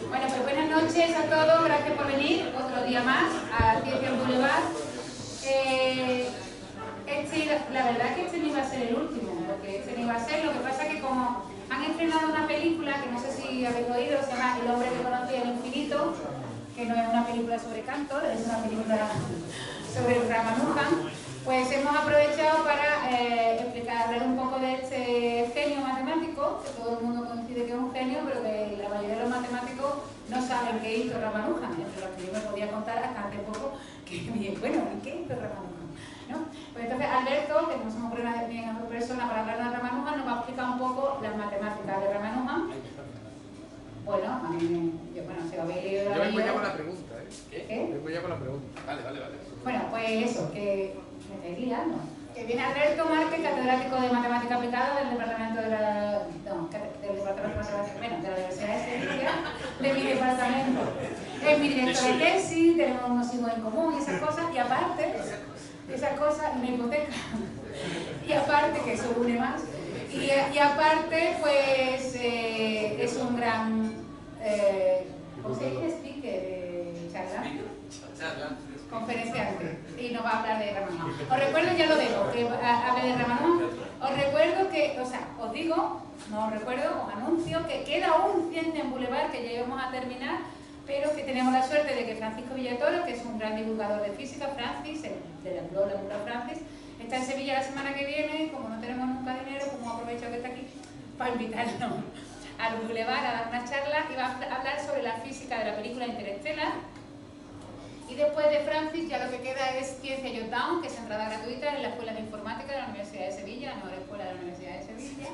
Bueno, pues buenas noches a todos, gracias por venir otro día más a Ciencia Boulevard. La verdad que este no iba a ser el último, porque este no iba a ser, lo que pasa es que como han estrenado una película, que no sé si habéis oído, se llama El hombre que conocía el infinito, que no es una película sobre Cantor, es una película sobre Ramanujan, pues hemos aprovechado para hablar un poco de este genio matemático, que todo el mundo coincide que es un genio, pero que la mayoría de los matemáticos no saben qué hizo Ramanujan, entre los que yo me podía contar hasta hace poco, que bueno, ¿qué hizo Ramanujan? ¿No? Pues entonces Alberto, que no somos bien persona para hablar de Ramanujan, nos va a explicar un poco las matemáticas de Ramanujan. Bueno, a mí, bueno, si habéis leído yo vengo ya con la pregunta, ¿eh? ¿Qué? Vengo ya con la pregunta. Vale. Bueno, pues eso, que me estáis liando. Que viene Alberto Márquez, catedrático de Matemática Aplicada del Departamento de la... No, del Departamento de Matemática, bueno, de la Universidad de Sevilla, de mi departamento. Es mi director de tesis, tenemos unos hijos en común y esas cosas, y aparte, esas cosas, una hipoteca, y aparte, que eso une más, y aparte, pues, es un gran, ¿cómo se dice? Speaker, charla, conferenciante, y nos va a hablar de Ramanujan. Os recuerdo, ya lo dejo, que hable de Ramanujan. Os recuerdo que, o sea, os digo, no os recuerdo, os anuncio que queda un Ciencia en Boulevard que ya íbamos a terminar, pero que tenemos la suerte de que Francisco Villatoro, que es un gran divulgador de física, Francis, de la Mura Francis, está en Sevilla la semana que viene. Como no tenemos nunca dinero, pues hemos aprovechado que está aquí para invitarnos al Boulevard a dar una charla y va a hablar sobre la física de la película Interstellar. Y después de Francis ya lo que queda es Ciencia Jotdown, que es entrada gratuita en la Escuela de Informática de la Universidad de Sevilla, no la Escuela de la Universidad de Sevilla,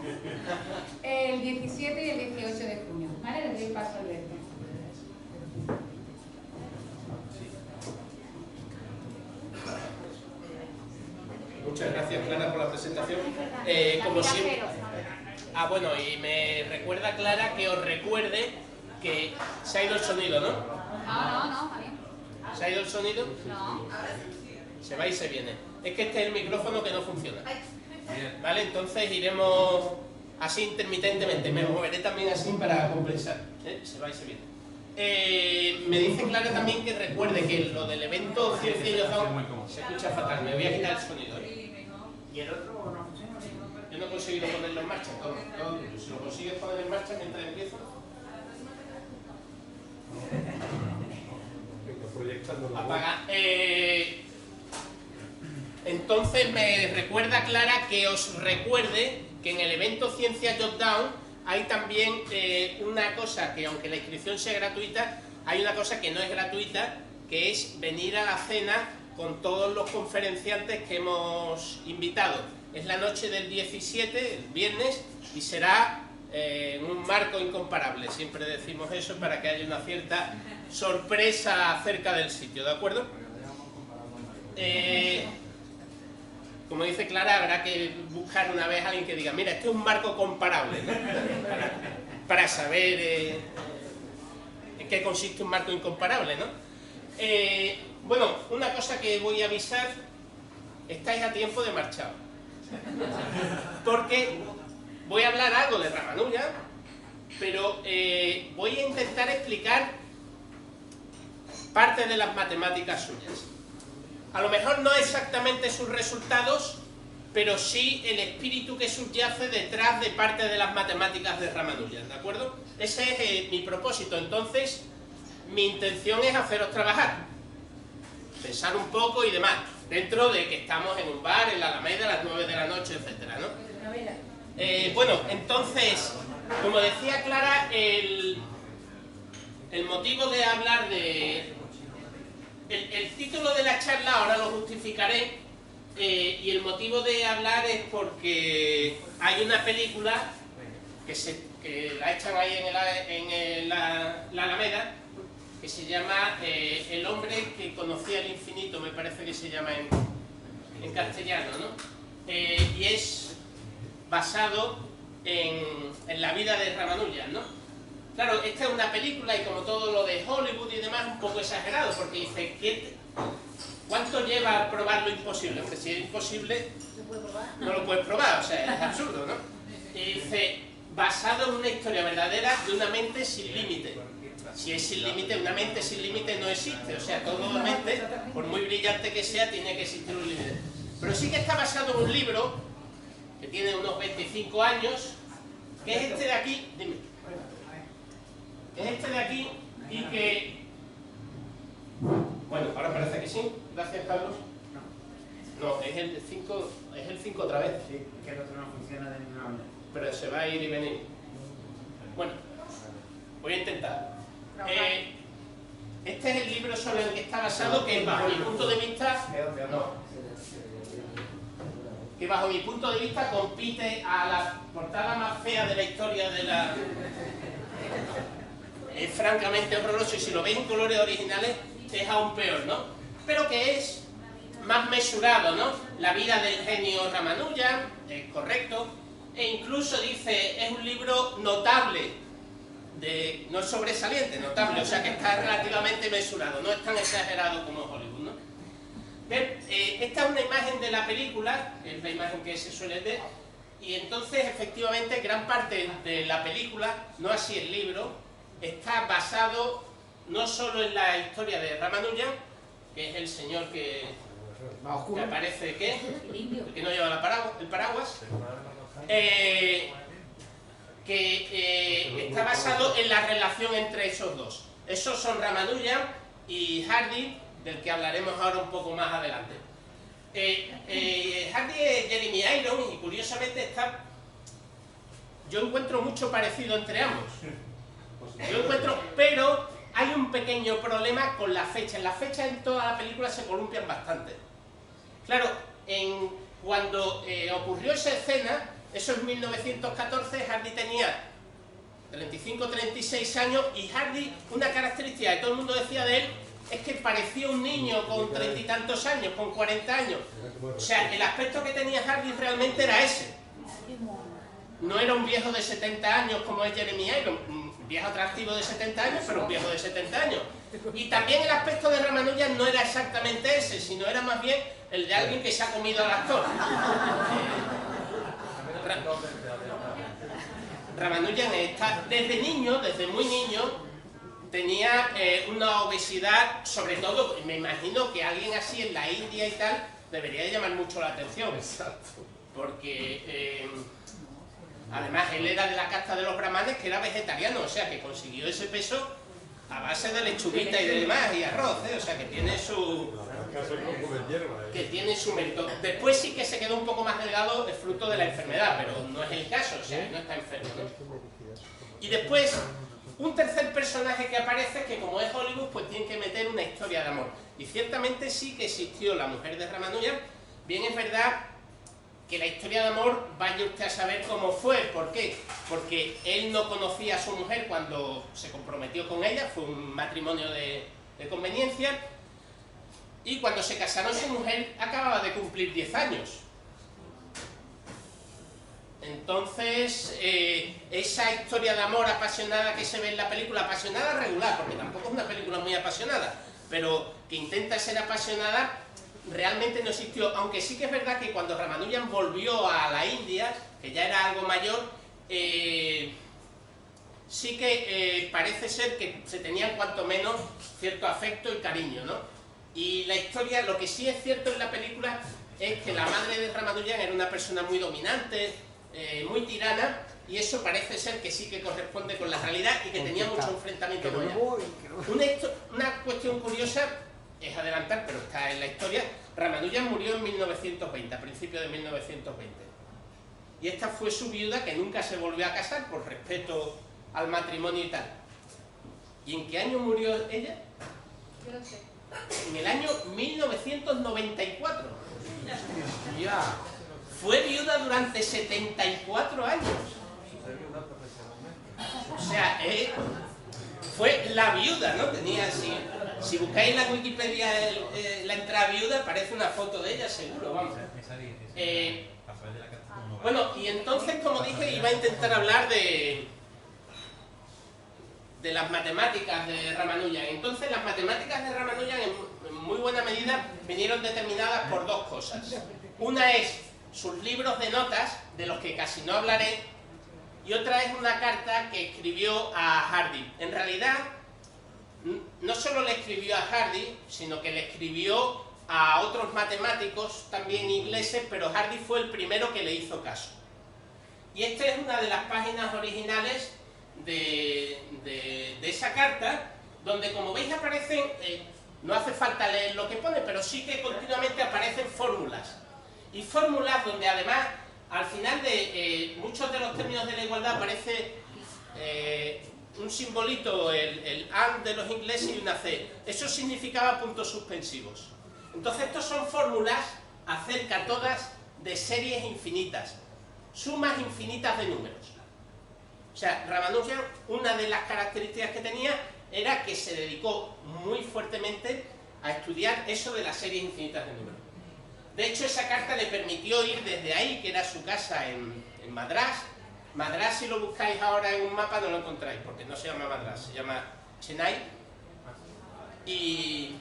el 17 y el 18 de junio. ¿Vale? Les doy paso a Alberto. Muchas gracias, Clara, por la presentación. Como siempre. Bueno, y me recuerda, Clara, que os recuerde que se ha ido el sonido, ¿no? No, está bien. ¿Se ha ido el sonido? No. Se va y se viene. Es que este es el micrófono que no funciona. ¿Vale? Entonces iremos así intermitentemente. Me moveré también así para compensar. Se va y se viene. Me dice Clara también que recuerde que lo del evento Ciencia y Jotdown se escucha fatal. Me voy a quitar el sonido. ¿Y el otro no funciona? Yo no he conseguido ponerlo en marcha. Si lo consigues poner en marcha mientras empiezo. Apaga. Entonces me recuerda, Clara, que os recuerde que en el evento Ciencia Jotdown hay también una cosa que, aunque la inscripción sea gratuita, hay una cosa que no es gratuita, que es venir a la cena con todos los conferenciantes que hemos invitado. Es la noche del 17, el viernes, y será en un marco incomparable. Siempre decimos eso para que haya una cierta sorpresa acerca del sitio, ¿de acuerdo? Como dice Clara, habrá que buscar una vez a alguien que diga, mira, este es un marco comparable, ¿no? para saber en qué consiste un marco incomparable, ¿no? Bueno, una cosa que voy a avisar, estáis a tiempo de marchar, porque voy a hablar algo de Ramanujan, pero voy a intentar explicar parte de las matemáticas suyas. A lo mejor no exactamente sus resultados, pero sí el espíritu que subyace detrás de parte de las matemáticas de Ramanujan, ¿de acuerdo? Ese es mi propósito. Entonces, mi intención es haceros trabajar, pensar un poco y demás, dentro de que estamos en un bar, en la Alameda, a las 9 de la noche, etcétera, ¿no? Bueno, entonces, como decía Clara, el motivo de hablar de... El título de la charla ahora lo justificaré, y el motivo de hablar es porque hay una película que la echan ahí en la Alameda, que se llama El hombre que conocía el infinito, me parece que se llama en castellano, ¿no? Y es basado en la vida de Ramanujan, ¿no? Claro, esta es una película y como todo lo de Hollywood y demás, un poco exagerado, porque dice, ¿cuánto lleva a probar lo imposible? Porque si es imposible, no lo puedes probar, o sea, es absurdo, ¿no? Y dice, basado en una historia verdadera de una mente sin límite. Si es sin límite, una mente sin límite no existe. O sea, toda mente, por muy brillante que sea, tiene que existir un límite. Pero sí que está basado en un libro que tiene unos 25 años, que es este de aquí. Dime. Es este de aquí y que... Bueno, ahora parece que sí. Gracias, Carlos. No, es el 5, es el 5 otra vez. Sí, que el otro no funciona de ninguna manera. Pero se va a ir y venir. Bueno, voy a intentar. Este es el libro sobre el que está basado, que bajo mi punto de vista... que bajo mi punto de vista compite a la portada más fea de la historia de la... Es francamente horroroso y si lo veis en colores originales es aún peor, ¿no? Pero que es más mesurado, ¿no? La vida del genio Ramanujan, es correcto, e incluso dice, es un libro notable, no es sobresaliente, notable, o sea que está relativamente mesurado, no es tan exagerado como Hollywood, ¿no? Esta es una imagen de la película, es la imagen que se suele ver, y entonces efectivamente gran parte de la película, no así el libro, está basado no solo en la historia de Ramanujan, que es el señor que aparece, ¿qué? El que no lleva el paraguas, que está basado en la relación entre esos dos. Esos son Ramanujan y Hardy, del que hablaremos ahora un poco más adelante. Hardy es Jeremy Irons y curiosamente yo encuentro mucho parecido entre ambos. Pero hay un pequeño problema con las fechas. Las fechas en toda la película se columpian bastante. Claro, cuando ocurrió esa escena, eso es 1914, Hardy tenía 35 36 años y Hardy, una característica que todo el mundo decía de él, es que parecía un niño con 30 y tantos años, con 40 años. O sea, el aspecto que tenía Hardy realmente era ese. No era un viejo de 70 años como es Jeremy Irons, un viejo atractivo de 70 años, pero un viejo de 70 años. Y también el aspecto de Ramanujan no era exactamente ese, sino era más bien el de alguien que se ha comido al actor. Ramanujan está desde niño, desde muy niño, tenía una obesidad, sobre todo, me imagino que alguien así en la India y tal, debería llamar mucho la atención. Porque además él era de la casta de los brahmanes, que era vegetariano, o sea que consiguió ese peso a base de lechuguita y de demás, y arroz, o sea que tiene su mérito. Después sí que se quedó un poco más delgado, es fruto de la enfermedad, pero no es el caso, o sea, no está enfermo, ¿no? Y después, un tercer personaje que aparece, que como es Hollywood, pues tiene que meter una historia de amor. Y ciertamente sí que existió la mujer de Ramanujan. Bien es verdad que la historia de amor, vaya usted a saber cómo fue. ¿Por qué? Porque él no conocía a su mujer cuando se comprometió con ella, fue un matrimonio de conveniencia, y cuando se casaron su mujer acababa de cumplir 10 años. Entonces, esa historia de amor apasionada que se ve en la película, apasionada regular, porque tampoco es una película muy apasionada, pero que intenta ser apasionada, realmente no existió, aunque sí que es verdad que cuando Ramanujan volvió a la India, que ya era algo mayor, sí que parece ser que se tenían cuanto menos cierto afecto y cariño, ¿no? Y la historia, lo que sí es cierto en la película es que la madre de Ramanujan era una persona muy dominante, muy tirana, y eso parece ser que sí que corresponde con la realidad y que tenía mucho enfrentamiento con ella. Una cuestión curiosa es adelantar, pero está en la historia. Ramanujan murió en 1920, a principios de 1920. Y esta fue su viuda, que nunca se volvió a casar por respeto al matrimonio y tal. ¿Y en qué año murió ella? Yo lo sé. En el año 1994. Ya. Fue viuda durante 74 años. O sea, fue la viuda, ¿no? Tenía así. Si buscáis en la Wikipedia la entrada viuda, aparece una foto de ella, seguro, vamos. Bueno, y entonces, como dije, iba a intentar hablar de las matemáticas de Ramanujan. Entonces, las matemáticas de Ramanujan, en muy buena medida, vinieron determinadas por dos cosas. Una es sus libros de notas, de los que casi no hablaré, y otra es una carta que escribió a Hardy. En realidad, no solo le escribió a Hardy, sino que le escribió a otros matemáticos también ingleses, pero Hardy fue el primero que le hizo caso. Y esta es una de las páginas originales de esa carta, donde, como veis, aparecen, no hace falta leer lo que pone, pero sí que continuamente aparecen fórmulas. Y fórmulas donde además, al final de muchos de los términos de la igualdad aparece un simbolito, el AND de los ingleses y una C. Eso significaba puntos suspensivos. Entonces, estos son fórmulas acerca todas de series infinitas, sumas infinitas de números. O sea, Ramanujan, una de las características que tenía era que se dedicó muy fuertemente a estudiar eso de las series infinitas de números. De hecho, esa carta le permitió ir desde ahí, que era su casa en Madrás. Madrás, si lo buscáis ahora en un mapa, no lo encontráis, porque no se llama Madrás, se llama Chennai. Y...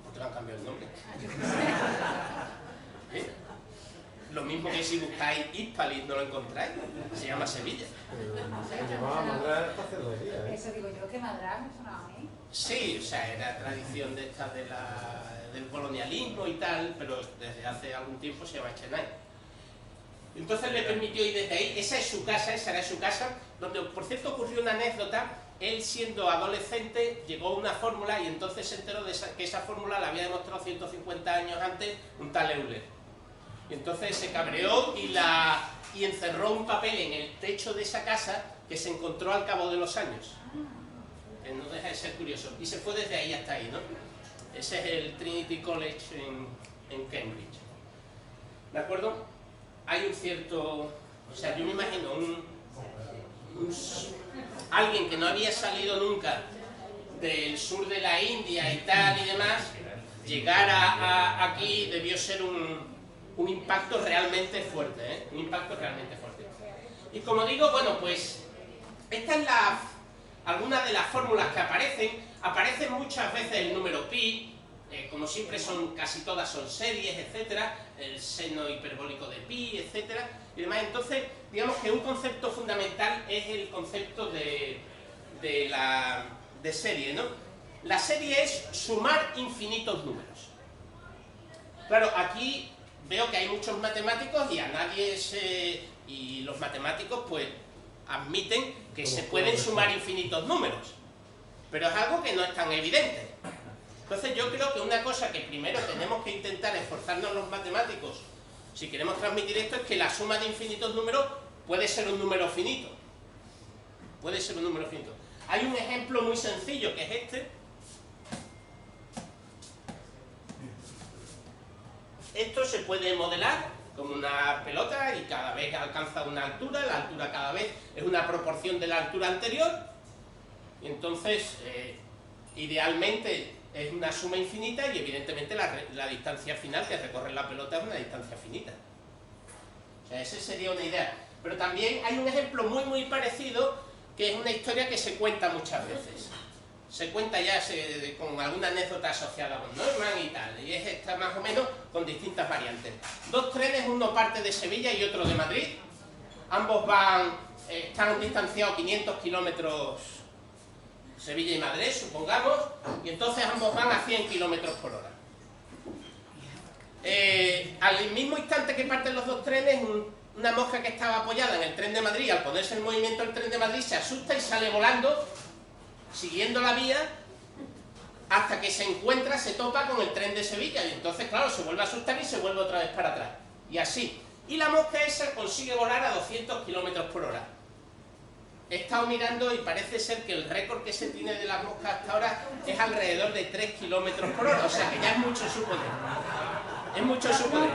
¿por qué le han cambiado el nombre? ¿Eh? Lo mismo que si buscáis Hispalis no lo encontráis, se llama Sevilla. Se llamaba Madrás hace 2 días. Eso digo yo, que Madrás me sonaba a mí. Sí, o sea, era tradición de esta del colonialismo y tal, pero desde hace algún tiempo se llama Chennai. Entonces le permitió ir desde ahí. Esa es su casa, esa era su casa, donde, por cierto, ocurrió una anécdota. Él, siendo adolescente, llegó a una fórmula y entonces se enteró de que esa fórmula la había demostrado 150 años antes un tal Euler. Y entonces se cabreó y encerró un papel en el techo de esa casa que se encontró al cabo de los años. Que no deja de ser curioso. Y se fue desde ahí hasta ahí, ¿no? Ese es el Trinity College en Cambridge. ¿De acuerdo? Hay un cierto... O sea, yo me imagino alguien que no había salido nunca del sur de la India y tal y demás, llegar aquí debió ser un impacto realmente fuerte, ¿eh? Un impacto realmente fuerte. Y como digo, bueno, pues esta es algunas de las fórmulas que aparecen muchas veces el número pi, como siempre casi todas son series, etcétera, el seno hiperbólico de pi, etcétera, y demás. Entonces, digamos que un concepto fundamental es el concepto de serie, ¿no? La serie es sumar infinitos números. Claro, aquí veo que hay muchos matemáticos y los matemáticos pues admiten que se pueden sumar infinitos números, pero es algo que no es tan evidente. Entonces yo creo que una cosa que primero tenemos que intentar esforzarnos los matemáticos, si queremos transmitir esto, es que la suma de infinitos números puede ser un número finito. Puede ser un número finito. Hay un ejemplo muy sencillo que es este. Esto se puede modelar como una pelota y cada vez alcanza una altura, la altura cada vez es una proporción de la altura anterior, y entonces idealmente es una suma infinita y evidentemente la distancia final que recorre la pelota es una distancia finita. O sea, esa sería una idea. Pero también hay un ejemplo muy parecido, que es una historia que se cuenta muchas veces. Se cuenta ya con alguna anécdota asociada con Neumann y tal, y es esta más o menos con distintas variantes. 2 trenes, uno parte de Sevilla y otro de Madrid. Ambos están distanciados 500 kilómetros, Sevilla y Madrid, supongamos, y entonces ambos van a 100 kilómetros por hora. Al mismo instante que parten los 2 trenes, una mosca que estaba apoyada en el tren de Madrid, al ponerse en movimiento el tren de Madrid, se asusta y sale volando, siguiendo la vía, hasta que se topa con el tren de Sevilla, y entonces, claro, se vuelve a asustar y se vuelve otra vez para atrás. Y así. Y la mosca esa consigue volar a 200 kilómetros por hora. He estado mirando y parece ser que el récord que se tiene de las moscas hasta ahora es alrededor de 3 kilómetros por hora, o sea que ya es mucho suponer. Es mucho suponer.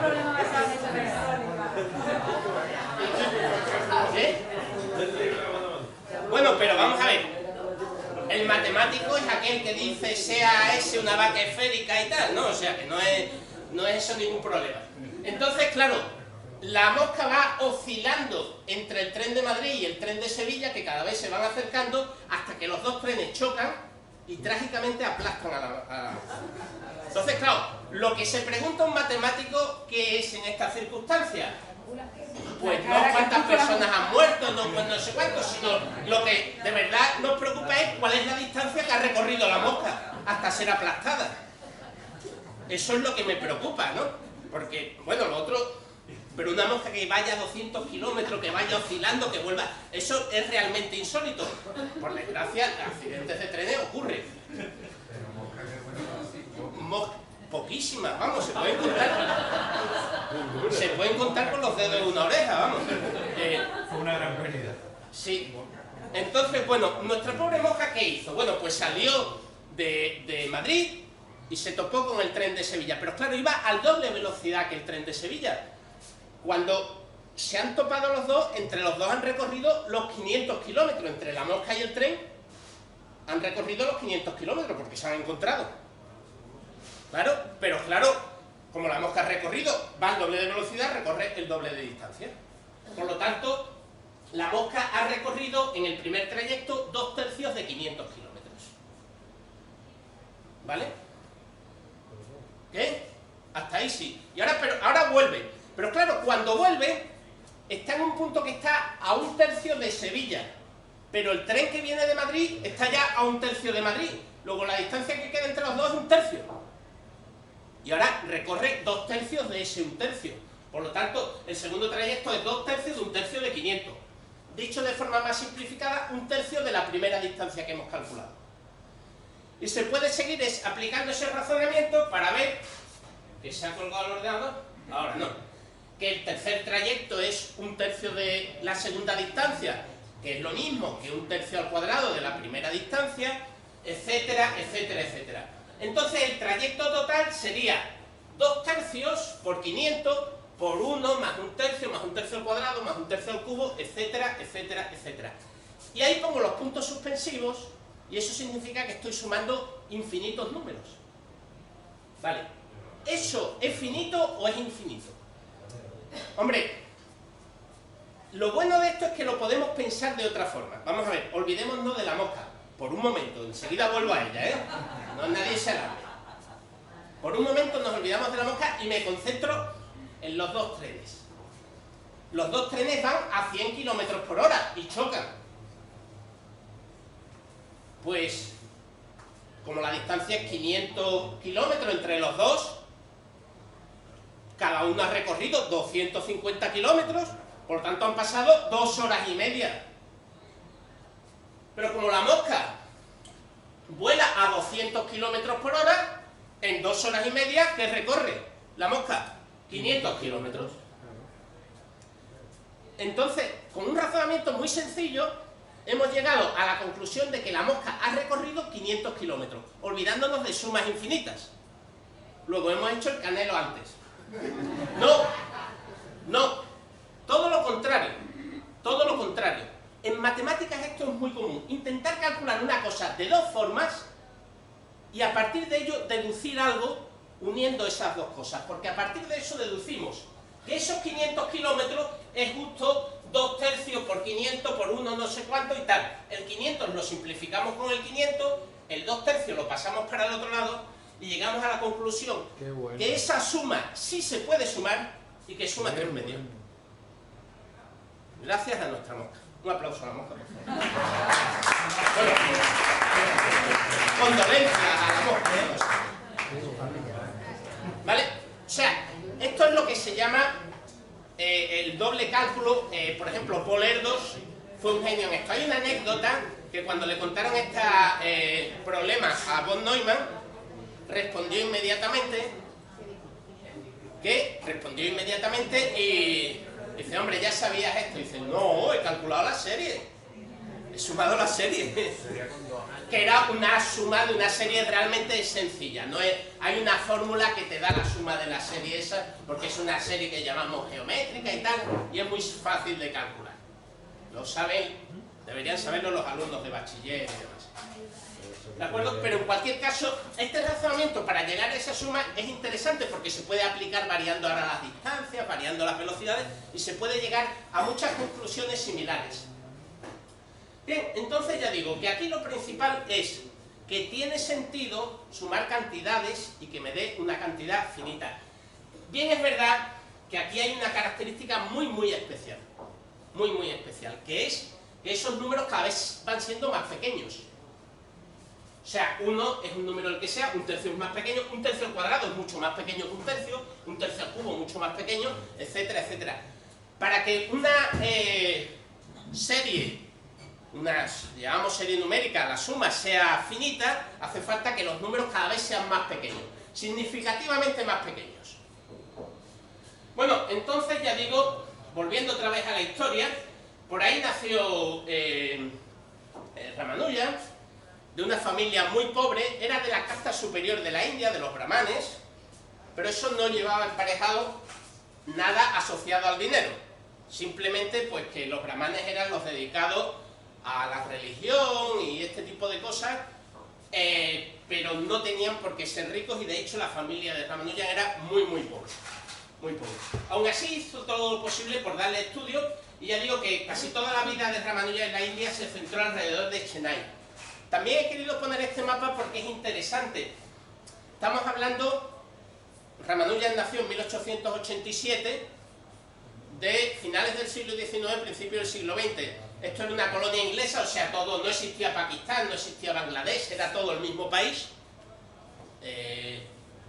¿Eh? Bueno, pero vamos a ver. El matemático es aquel que dice sea S una vaca esférica y tal, ¿no? O sea que no es eso ningún problema. Entonces, claro, la mosca va oscilando entre el tren de Madrid y el tren de Sevilla, que cada vez se van acercando hasta que los 2 trenes chocan y trágicamente aplastan a la mosca. Entonces, claro, lo que se pregunta un matemático, ¿qué es en esta circunstancia? pues no cuántas personas han muerto, no sé cuántos, sino lo que de verdad nos preocupa es cuál es la distancia que ha recorrido la mosca hasta ser aplastada. Eso es lo que me preocupa, ¿no? Porque, bueno, lo otro, pero una mosca que vaya a 200 kilómetros, que vaya oscilando, que vuelva, eso es realmente insólito. Por desgracia, accidentes de trenes ocurren. Poquísimas, vamos, se pueden contar con los dedos de una oreja, vamos. Fue una gran pérdida. Sí. Entonces, bueno, nuestra pobre mosca, ¿qué hizo? Bueno, pues salió de Madrid y se topó con el tren de Sevilla. Pero claro, iba a doble velocidad que el tren de Sevilla. Cuando se han topado los dos, entre los dos han recorrido los 500 kilómetros. Entre la mosca y el tren han recorrido los 500 kilómetros porque se han encontrado. Claro, pero claro, como la mosca ha recorrido, va al doble de velocidad, recorre el doble de distancia. Por lo tanto, la mosca ha recorrido en el primer trayecto 2/3 de 500 kilómetros. ¿Vale? ¿Qué? Hasta ahí sí. Y ahora vuelve. Pero claro, cuando vuelve, está en un punto que está a 1/3 de Sevilla. Pero el tren que viene de Madrid está ya a 1/3 de Madrid. Luego la distancia que queda entre los dos es 1/3. Y ahora recorre 2/3 de ese 1/3. Por lo tanto, el segundo trayecto es 2/3 de 1/3 de 500. Dicho de forma más simplificada, 1/3 de la primera distancia que hemos calculado. Y se puede seguir aplicando ese razonamiento para ver que se ha colgado el ordenador. Ahora no. Que el tercer trayecto es 1/3 de la segunda distancia, que es lo mismo que 1/3 al cuadrado de la primera distancia, etcétera, etcétera, etcétera. Entonces el trayecto total sería 2/3 por 500 por 1 más 1/3 más 1/3 al cuadrado más 1/3 al cubo, etcétera, etcétera, etcétera. Y ahí pongo los puntos suspensivos y eso significa que estoy sumando infinitos números. Vale, ¿eso es finito o es infinito? Hombre, lo bueno de esto es que lo podemos pensar de otra forma. Vamos a ver, olvidémonos de la mosca. Por un momento, enseguida vuelvo a ella, ¿eh? No, nadie se alarme. Por un momento nos olvidamos de la mosca y me concentro en los dos trenes. Los dos trenes van a 100 kilómetros por hora y chocan. Pues, como la distancia es 500 kilómetros entre los dos, cada uno ha recorrido 250 kilómetros, por lo tanto han pasado 2 horas y media. Pero como la mosca vuela a 200 kilómetros por hora, en 2 horas y media, ¿qué recorre la mosca? 500 kilómetros. Entonces, con un razonamiento muy sencillo, hemos llegado a la conclusión de que la mosca ha recorrido 500 kilómetros, olvidándonos de sumas infinitas. Luego hemos hecho el canelo antes. No, todo lo contrario, todo lo contrario. En matemáticas esto es muy común, intentar calcular una cosa de dos formas y a partir de ello deducir algo uniendo esas dos cosas, porque a partir de eso deducimos que esos 500 kilómetros es justo 2/3 por 500 por 1 no sé cuánto y tal. El 500 lo simplificamos con el 500, el 2/3 lo pasamos para el otro lado y llegamos a la conclusión que esa suma sí se puede sumar y que suma 3/2. Gracias a nuestra mosca. Un aplauso a la mosca, por favor. Bueno, condolencias a la mosca. ¿Vale? O sea, esto es lo que se llama el doble cálculo. Por ejemplo, Paul Erdos fue un genio en esto. Hay una anécdota que cuando le contaron este problema a von Neumann, respondió inmediatamente y dice, hombre, ¿ya sabías esto? Y dice, no, he calculado la serie. He sumado la serie. Que era una suma de una serie realmente sencilla. No es, hay una fórmula que te da la suma de la serie esa, porque es una serie que llamamos geométrica y tal, y es muy fácil de calcular. Lo saben, deberían saberlo los alumnos de bachiller y demás. ¿De acuerdo? Pero en cualquier caso, este razonamiento para llegar a esa suma es interesante porque se puede aplicar variando ahora las distancias, variando las velocidades y se puede llegar a muchas conclusiones similares. Bien, entonces ya digo que aquí lo principal es que tiene sentido sumar cantidades y que me dé una cantidad finita. Bien es verdad que aquí hay una característica muy especial. Muy especial, que es que esos números cada vez van siendo más pequeños. O sea, 1 es un número el que sea, un tercio es más pequeño, un tercio al cuadrado es mucho más pequeño que un tercio al cubo mucho más pequeño, etcétera, etcétera. Para que una serie, llamamos serie numérica, la suma sea finita, hace falta que los números cada vez sean más pequeños, significativamente más pequeños. Bueno, entonces ya digo, volviendo otra vez a la historia, por ahí nació Ramanujan, de una familia muy pobre, era de la casta superior de la India, de los brahmanes, pero eso no llevaba emparejado nada asociado al dinero. Simplemente pues que los brahmanes eran los dedicados a la religión y este tipo de cosas, pero no tenían por qué ser ricos, y de hecho la familia de Ramanujan era muy pobre. Muy pobre. Aún así hizo todo lo posible por darle estudio, y ya digo que casi toda la vida de Ramanujan en la India se centró alrededor de Chennai. También he querido poner este mapa porque es interesante. Estamos hablando, Ramanujan nació en 1887, de finales del siglo XIX, principios del siglo XX. Esto era una colonia inglesa, o sea, no existía Pakistán, no existía Bangladesh, era todo el mismo país.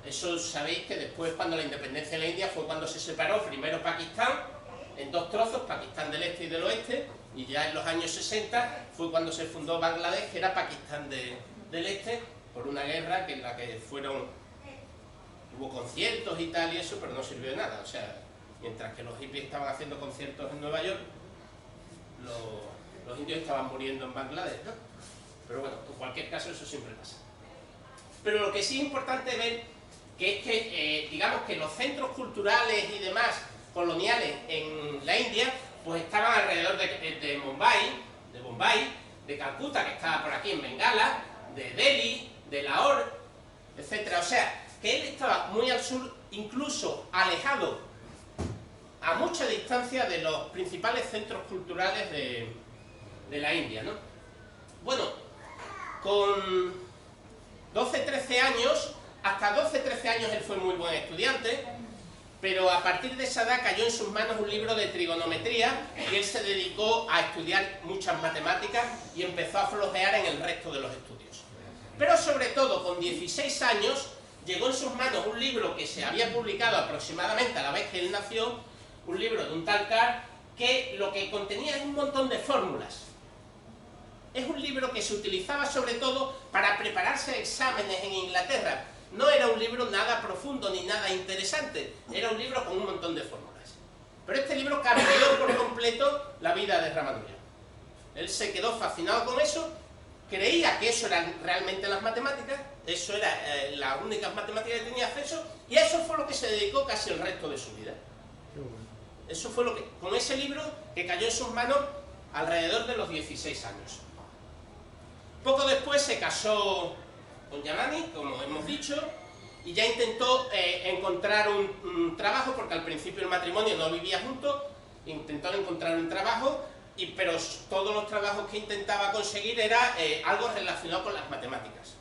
Eso sabéis que después, cuando la independencia de la India, fue cuando se separó primero Pakistán en dos trozos, Pakistán del este y del oeste, y ya en los años 60 fue cuando se fundó Bangladesh, que era Pakistán del este, por una guerra en la que hubo conciertos y tal y eso, pero no sirvió de nada. O sea, mientras que los hippies estaban haciendo conciertos en Nueva York, los indios estaban muriendo en Bangladesh, ¿no? Pero bueno, en cualquier caso eso siempre pasa. Pero lo que sí es importante ver, que es que, digamos que los centros culturales y demás coloniales en la India, pues estaban alrededor de Bombay, de Calcuta, que estaba por aquí en Bengala, de Delhi, de Lahore, etc. O sea, que él estaba muy al sur, incluso alejado a mucha distancia de los principales centros culturales de la India, ¿no? Bueno, con 12-13 años, hasta 12-13 años él fue muy buen estudiante, pero a partir de esa edad cayó en sus manos un libro de trigonometría y él se dedicó a estudiar muchas matemáticas y empezó a flojear en el resto de los estudios. Pero sobre todo, con 16 años, llegó en sus manos un libro que se había publicado aproximadamente a la vez que él nació, un libro de un tal Carr, que lo que contenía es un montón de fórmulas. Es un libro que se utilizaba sobre todo para prepararse a exámenes en Inglaterra. No era un libro nada profundo ni nada interesante, era un libro con un montón de fórmulas. Pero este libro cambió por completo la vida de Ramanujan. Él se quedó fascinado con eso, creía que eso eran realmente las matemáticas, eso era las únicas matemáticas que tenía acceso, y a eso fue lo que se dedicó casi el resto de su vida. Eso fue lo que, con ese libro que cayó en sus manos alrededor de los 16 años. Poco después se casó con Yamani, como hemos dicho, y ya intentó encontrar un trabajo, porque al principio el matrimonio no vivía juntos, intentó encontrar un trabajo, pero todos los trabajos que intentaba conseguir era algo relacionado con las matemáticas.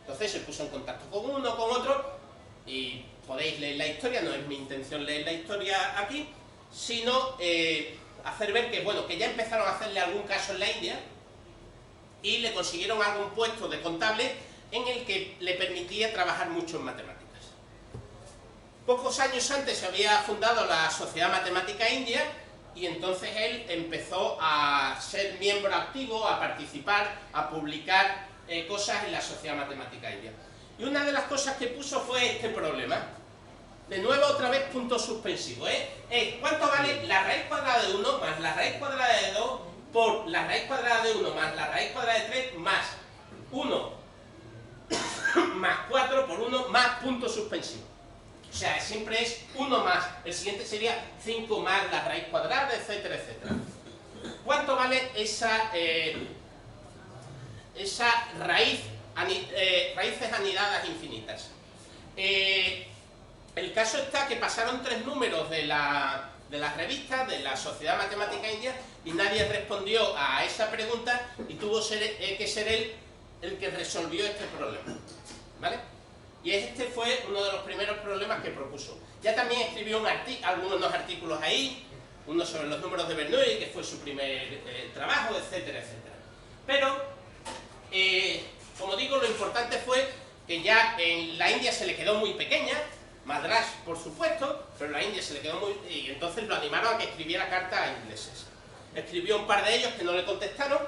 Entonces se puso en contacto con uno, con otro, y podéis leer la historia, no es mi intención leer la historia aquí, sino hacer ver que, bueno, que ya empezaron a hacerle algún caso en la India, y le consiguieron algún puesto de contable en el que le permitía trabajar mucho en matemáticas. Pocos años antes se había fundado la Sociedad Matemática India, y entonces él empezó a ser miembro activo, a participar, a publicar cosas en la Sociedad Matemática India. Y una de las cosas que puso fue este problema. De nuevo, otra vez, punto suspensivo. ¿Cuánto vale la raíz cuadrada de 1 más la raíz cuadrada de 2 por la raíz cuadrada de 1 más la raíz cuadrada de 3 más 1 más 4 por 1 más punto suspensivo? O sea, siempre es 1 más. El siguiente sería 5 más la raíz cuadrada, etcétera, etcétera. ¿Cuánto vale esa raíces anidadas infinitas? El caso está que pasaron 3 números de las revistas de la Sociedad Matemática India y nadie respondió a esa pregunta, y tuvo que ser él el que resolvió este problema, ¿vale? Y este fue uno de los primeros problemas que propuso. Ya también escribió algunos artículos ahí, uno sobre los números de Bernoulli, que fue su primer trabajo, etcétera, etcétera. Pero, como digo, lo importante fue que ya en la India se le quedó muy pequeña, Madrás, por supuesto, pero la India se le quedó muy... y entonces lo animaron a que escribiera cartas a ingleses. Escribió un par de ellos que no le contestaron.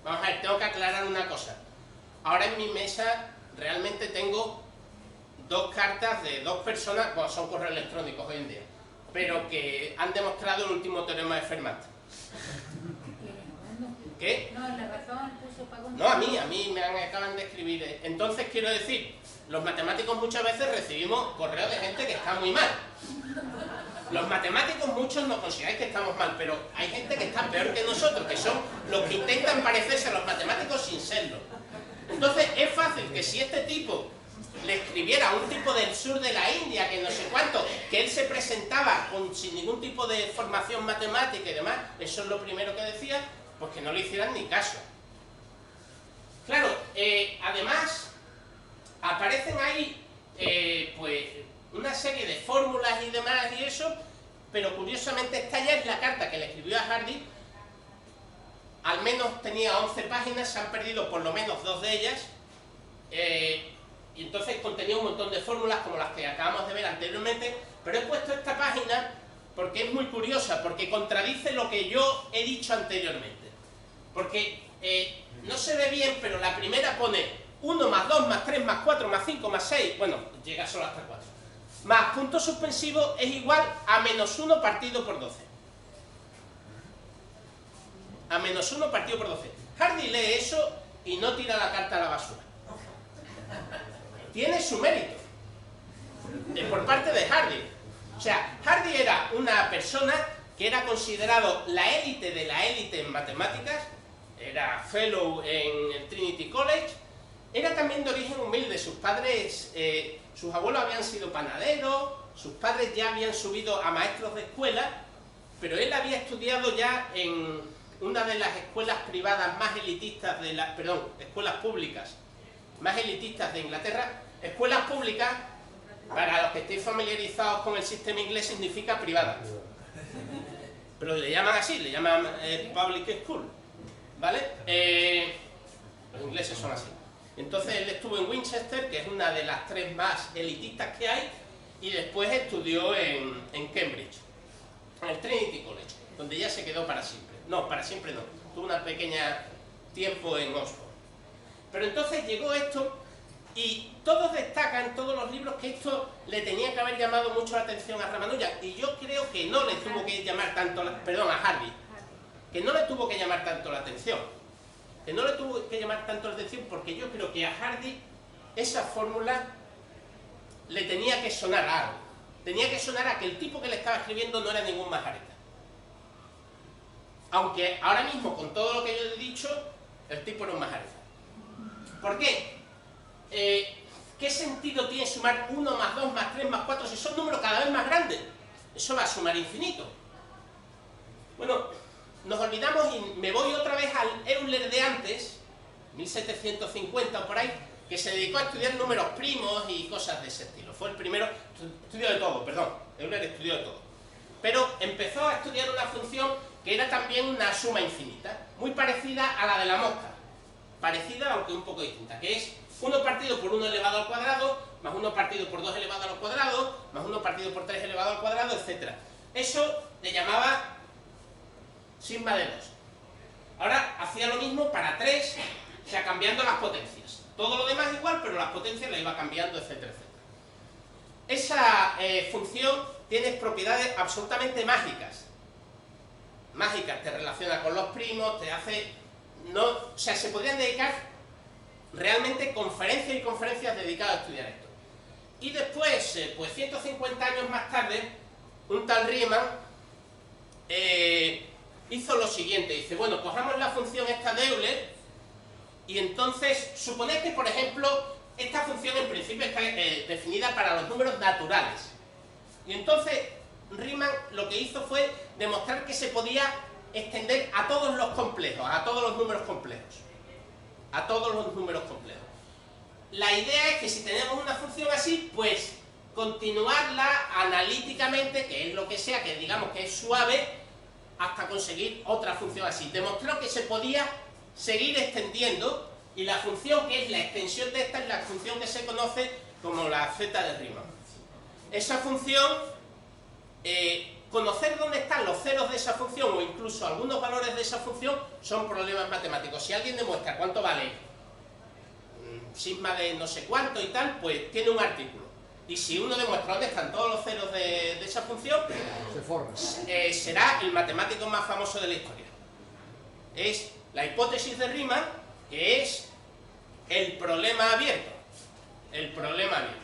Vamos a ver, tengo que aclarar una cosa. Ahora en mi mesa realmente tengo dos cartas de dos personas, bueno, son correos electrónicos hoy en día, pero que han demostrado el último teorema de Fermat. ¿Qué? No, la razón puso para... No, a mí me acaban de escribir. Entonces quiero decir, los matemáticos muchas veces recibimos correos de gente que está muy mal. Los matemáticos muchos nos consideráis que estamos mal, pero hay gente que está peor que nosotros, que son los que intentan parecerse a los matemáticos sin serlo. Entonces es fácil que si este tipo le escribiera a un tipo del sur de la India, que no sé cuánto, que él se presentaba sin ningún tipo de formación matemática y demás, eso es lo primero que decía, pues que no le hicieran ni caso. Claro, además aparecen ahí pues una serie de fórmulas y demás y eso, pero curiosamente esta ya es la carta que le escribió a Hardy. Al menos tenía 11 páginas, se han perdido por lo menos 2 de ellas, y entonces contenía un montón de fórmulas como las que acabamos de ver anteriormente, pero he puesto esta página porque es muy curiosa, porque contradice lo que yo he dicho anteriormente. Porque no se ve bien, pero la primera pone 1 más 2 más 3 más 4 más 5 más 6, bueno, llega solo hasta 4, más punto suspensivo es igual a menos 1 partido por 12. A menos 1 partido por 12. Hardy lee eso y no tira la carta a la basura. Tiene su mérito. Por parte de Hardy. O sea, Hardy era una persona que era considerado la élite de la élite en matemáticas, era fellow en el Trinity College, era también de origen humilde, sus padres, sus abuelos habían sido panaderos, sus padres ya habían subido a maestros de escuela, pero él había estudiado ya en una de las escuelas privadas más elitistas de la, perdón, escuelas públicas más elitistas de Inglaterra. Escuelas públicas, para los que estéis familiarizados con el sistema inglés, significa privada. Pero le llaman así, le llaman public school, ¿vale? Los ingleses son así. Entonces él estuvo en Winchester, que es una de las 3 más elitistas que hay, y después estudió en Cambridge, en el Trinity College, donde ya se quedó para siempre. No, para siempre no, tuvo una pequeña tiempo en Oxford. Pero entonces llegó esto, y todos destacan, todos los libros, que esto le tenía que haber llamado mucho la atención a Ramanujan, y yo creo que no le tuvo que llamar tanto, perdón, a Hardy, que no le tuvo que llamar tanto la atención. Que no le tuvo que llamar tanto la atención porque yo creo que a Hardy esa fórmula le tenía que sonar a algo. Tenía que sonar a que el tipo que le estaba escribiendo no era ningún majareta. Aunque ahora mismo, con todo lo que yo he dicho, el tipo era un majareta. ¿Por qué? ¿Qué sentido tiene sumar 1 más 2 más 3 más 4 si son números cada vez más grandes? Eso va a sumar infinito. Bueno, nos olvidamos y me voy otra vez al Euler de antes, 1750 o por ahí, que se dedicó a estudiar números primos y cosas de ese estilo. Fue el primero, estudió de todo, perdón, Euler estudió de todo. Pero empezó a estudiar una función que era también una suma infinita, muy parecida a la de la mosca. Parecida, aunque un poco distinta, que es 1 partido por 1 elevado al cuadrado, más 1 partido por 2 elevado al cuadrado, más 1 partido por 3 elevado al cuadrado, etc. Eso le llamaba sigma de 2. Ahora hacía lo mismo para 3, o sea, cambiando las potencias. Todo lo demás igual, pero las potencias las iba cambiando, etcétera, etcétera. Esa función tiene propiedades absolutamente mágicas. Mágicas, te relaciona con los primos, te hace... no, o sea, se podrían dedicar realmente conferencias y conferencias dedicadas a estudiar esto. Y después, pues 150 años más tarde, un tal Riemann hizo lo siguiente, dice, bueno, cojamos la función esta de Euler, y entonces, suponed que, por ejemplo, esta función en principio está definida para los números naturales. Y entonces, Riemann lo que hizo fue demostrar que se podía extender a todos los complejos, a todos los números complejos. a todos los números complejos. La idea es que si tenemos una función así, pues continuarla analíticamente, que es lo que sea, que digamos que es suave, hasta conseguir otra función así. Demostró que se podía seguir extendiendo, y la función que es la extensión de esta es la función que se conoce como la z de Riemann. Esa función, conocer dónde están los ceros de esa función o incluso algunos valores de esa función son problemas matemáticos. Si alguien demuestra cuánto vale sigma de no sé cuánto y tal, pues tiene un artículo. Y si uno demuestra dónde están todos los ceros de esa función, se forra. Será el matemático más famoso de la historia. Es la hipótesis de Riemann, que es el problema abierto. El problema abierto.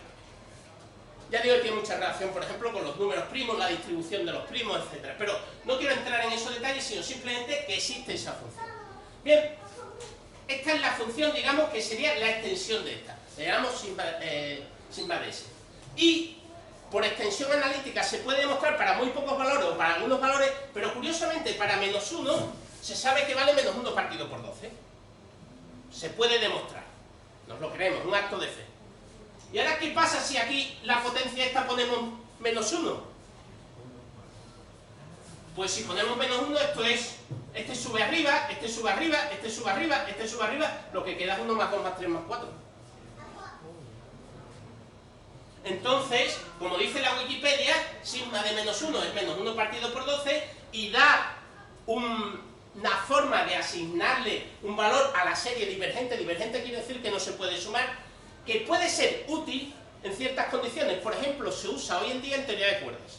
Ya digo que tiene mucha relación, por ejemplo, con los números primos, la distribución de los primos, etc. Pero no quiero entrar en esos detalles, sino simplemente que existe esa función. Bien, esta es la función, digamos, que sería la extensión de esta. Le llamamos sigma de S. Y por extensión analítica se puede demostrar para muy pocos valores o para algunos valores, pero curiosamente para menos 1 se sabe que vale menos 1 partido por 12. Se puede demostrar. Nos lo creemos, un acto de fe. ¿Y ahora qué pasa si aquí la potencia esta ponemos menos 1? Pues si ponemos menos 1, esto es, este sube arriba, este sube arriba, este sube arriba, este sube arriba, lo que queda es 1 más 2 más 3 más 4. Entonces, como dice la Wikipedia, sigma de menos 1 es menos 1 partido por 12 y da una forma de asignarle un valor a la serie divergente. Divergente quiere decir que no se puede sumar, que puede ser útil en ciertas condiciones. Por ejemplo, se usa hoy en día en teoría de cuerdas.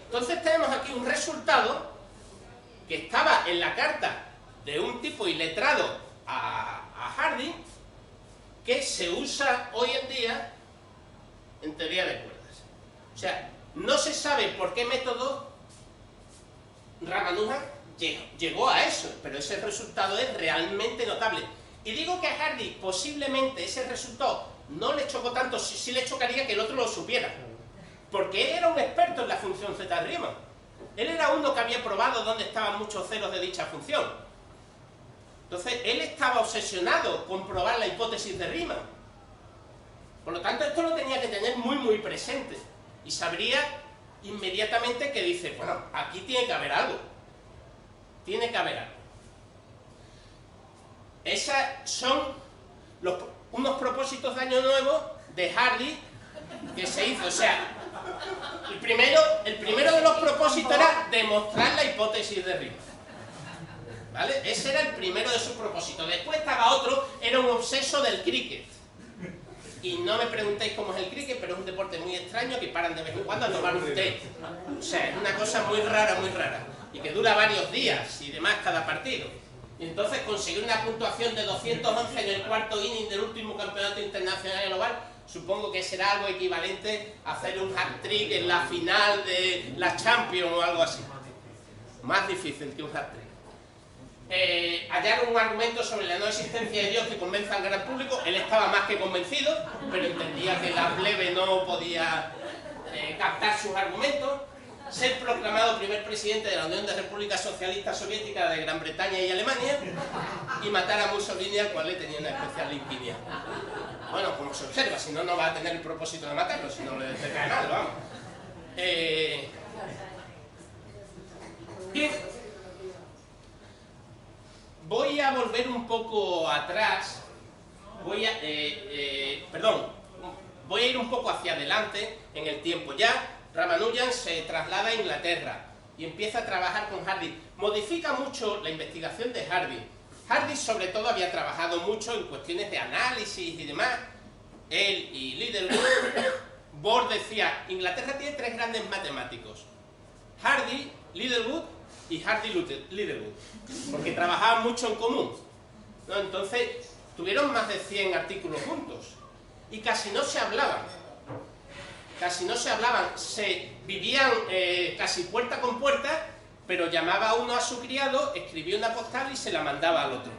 Entonces tenemos aquí un resultado que estaba en la carta de un tipo iletrado a Hardy, que se usa hoy en día en teoría de cuerdas. O sea, no se sabe por qué método Ramanujan llegó a eso, pero ese resultado es realmente notable. Y digo que a Hardy posiblemente ese resultado no le chocó tanto, sí le chocaría que el otro lo supiera. Porque él era un experto en la función z de Riemann. Él era uno que había probado dónde estaban muchos ceros de dicha función. Entonces, él estaba obsesionado con probar la hipótesis de Riemann. Por lo tanto, esto lo tenía que tener muy presente. Y sabría inmediatamente que dice, bueno, aquí tiene que haber algo. Tiene que haber algo. Esos son unos propósitos de año nuevo de Hardy que se hizo. O sea, el primero de los propósitos era demostrar la hipótesis de Riemann. ¿Vale? Ese era el primero de sus propósitos. Después estaba otro, era un obseso del cricket. Y no me preguntéis cómo es el cricket, pero es un deporte muy extraño que paran de vez en cuando a tomar un té. O sea, es una cosa muy rara. Y que dura varios días y demás cada partido. Y entonces conseguir una puntuación de 211 en el cuarto inning del último campeonato internacional global, supongo que será algo equivalente a hacer un hat-trick en la final de la Champions o algo así. Más difícil que un hat-trick. Hallaron un argumento sobre la no existencia de Dios que convenza al gran público. Él estaba más que convencido, pero entendía que la plebe no podía captar sus argumentos. Ser proclamado primer presidente de la Unión de Repúblicas Socialistas Soviéticas de Gran Bretaña y Alemania, y matar a Mussolini, al cual le tenía una especial limpieza. Bueno, como se observa, si no, no va a tener el propósito de matarlo, si no le cae mal, vamos. Bien. Voy a volver un poco atrás, voy a ir un poco hacia adelante en el tiempo. Ya Ramanujan se traslada a Inglaterra y empieza a trabajar con Hardy. Modifica mucho la investigación de Hardy. Hardy sobre todo había trabajado mucho en cuestiones de análisis y demás. Él y Littlewood. Bohr decía, Inglaterra tiene 3 grandes matemáticos: Hardy, Littlewood y Hardy-Littlewood, porque trabajaban mucho en común, ¿no? Entonces tuvieron más de 100 artículos juntos y casi no se hablaban, se vivían casi puerta con puerta, pero llamaba uno a su criado, escribía una postal y se la mandaba al otro,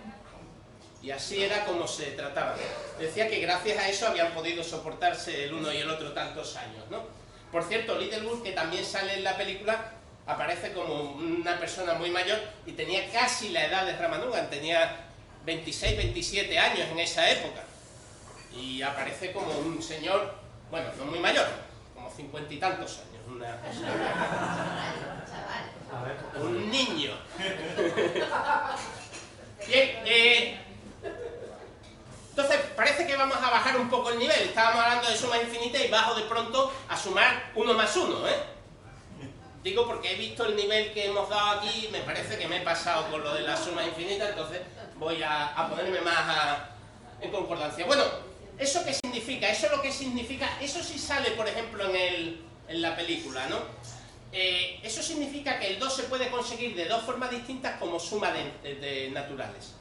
y así era como se trataban. Decía que gracias a eso habían podido soportarse el uno y el otro tantos años, ¿no? Por cierto, Littlewood, que también sale en la película, aparece como una persona muy mayor y tenía casi la edad de Ramanujan, tenía 26, 27 años en esa época. Y aparece como un señor, bueno, no muy mayor, como 50 y tantos años, una cosa. Un niño. Bien, entonces parece que vamos a bajar un poco el nivel. Estábamos hablando de suma infinita y bajo de pronto a sumar 1 más 1, ¿eh? Digo porque he visto el nivel que hemos dado aquí y me parece que me he pasado con lo de la suma infinita, entonces voy a ponerme más en concordancia. Bueno, ¿eso qué significa? Eso lo que significa, eso sí sale, por ejemplo, en la película, ¿no? Eso significa que el 2 se puede conseguir de dos formas distintas como suma de naturales.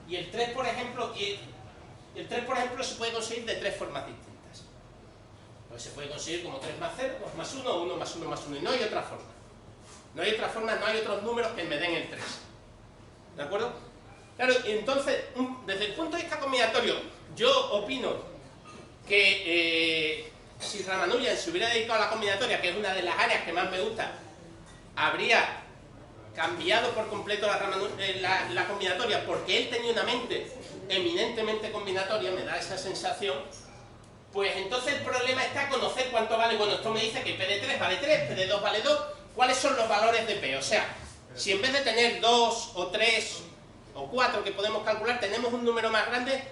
Y el 3, por ejemplo, se puede conseguir de tres formas distintas. Pues se puede conseguir como 3 más 0, 2 más 1, 1 más 1 más 1, y no hay otra forma. No hay otra forma, no hay otros números que me den el 3. ¿De acuerdo? Claro, entonces, desde el punto de vista combinatorio, yo opino que si Ramanujan se hubiera dedicado a la combinatoria, que es una de las áreas que más me gusta, habría cambiado por completo la combinatoria, porque él tenía una mente eminentemente combinatoria, me da esa sensación. Pues entonces el problema está conocer cuánto vale. Bueno, esto me dice que P de 3 vale 3, P de 2 vale 2. ¿Cuáles son los valores de P? O sea, si en vez de tener 2 o 3 o 4 que podemos calcular, tenemos un número más grande,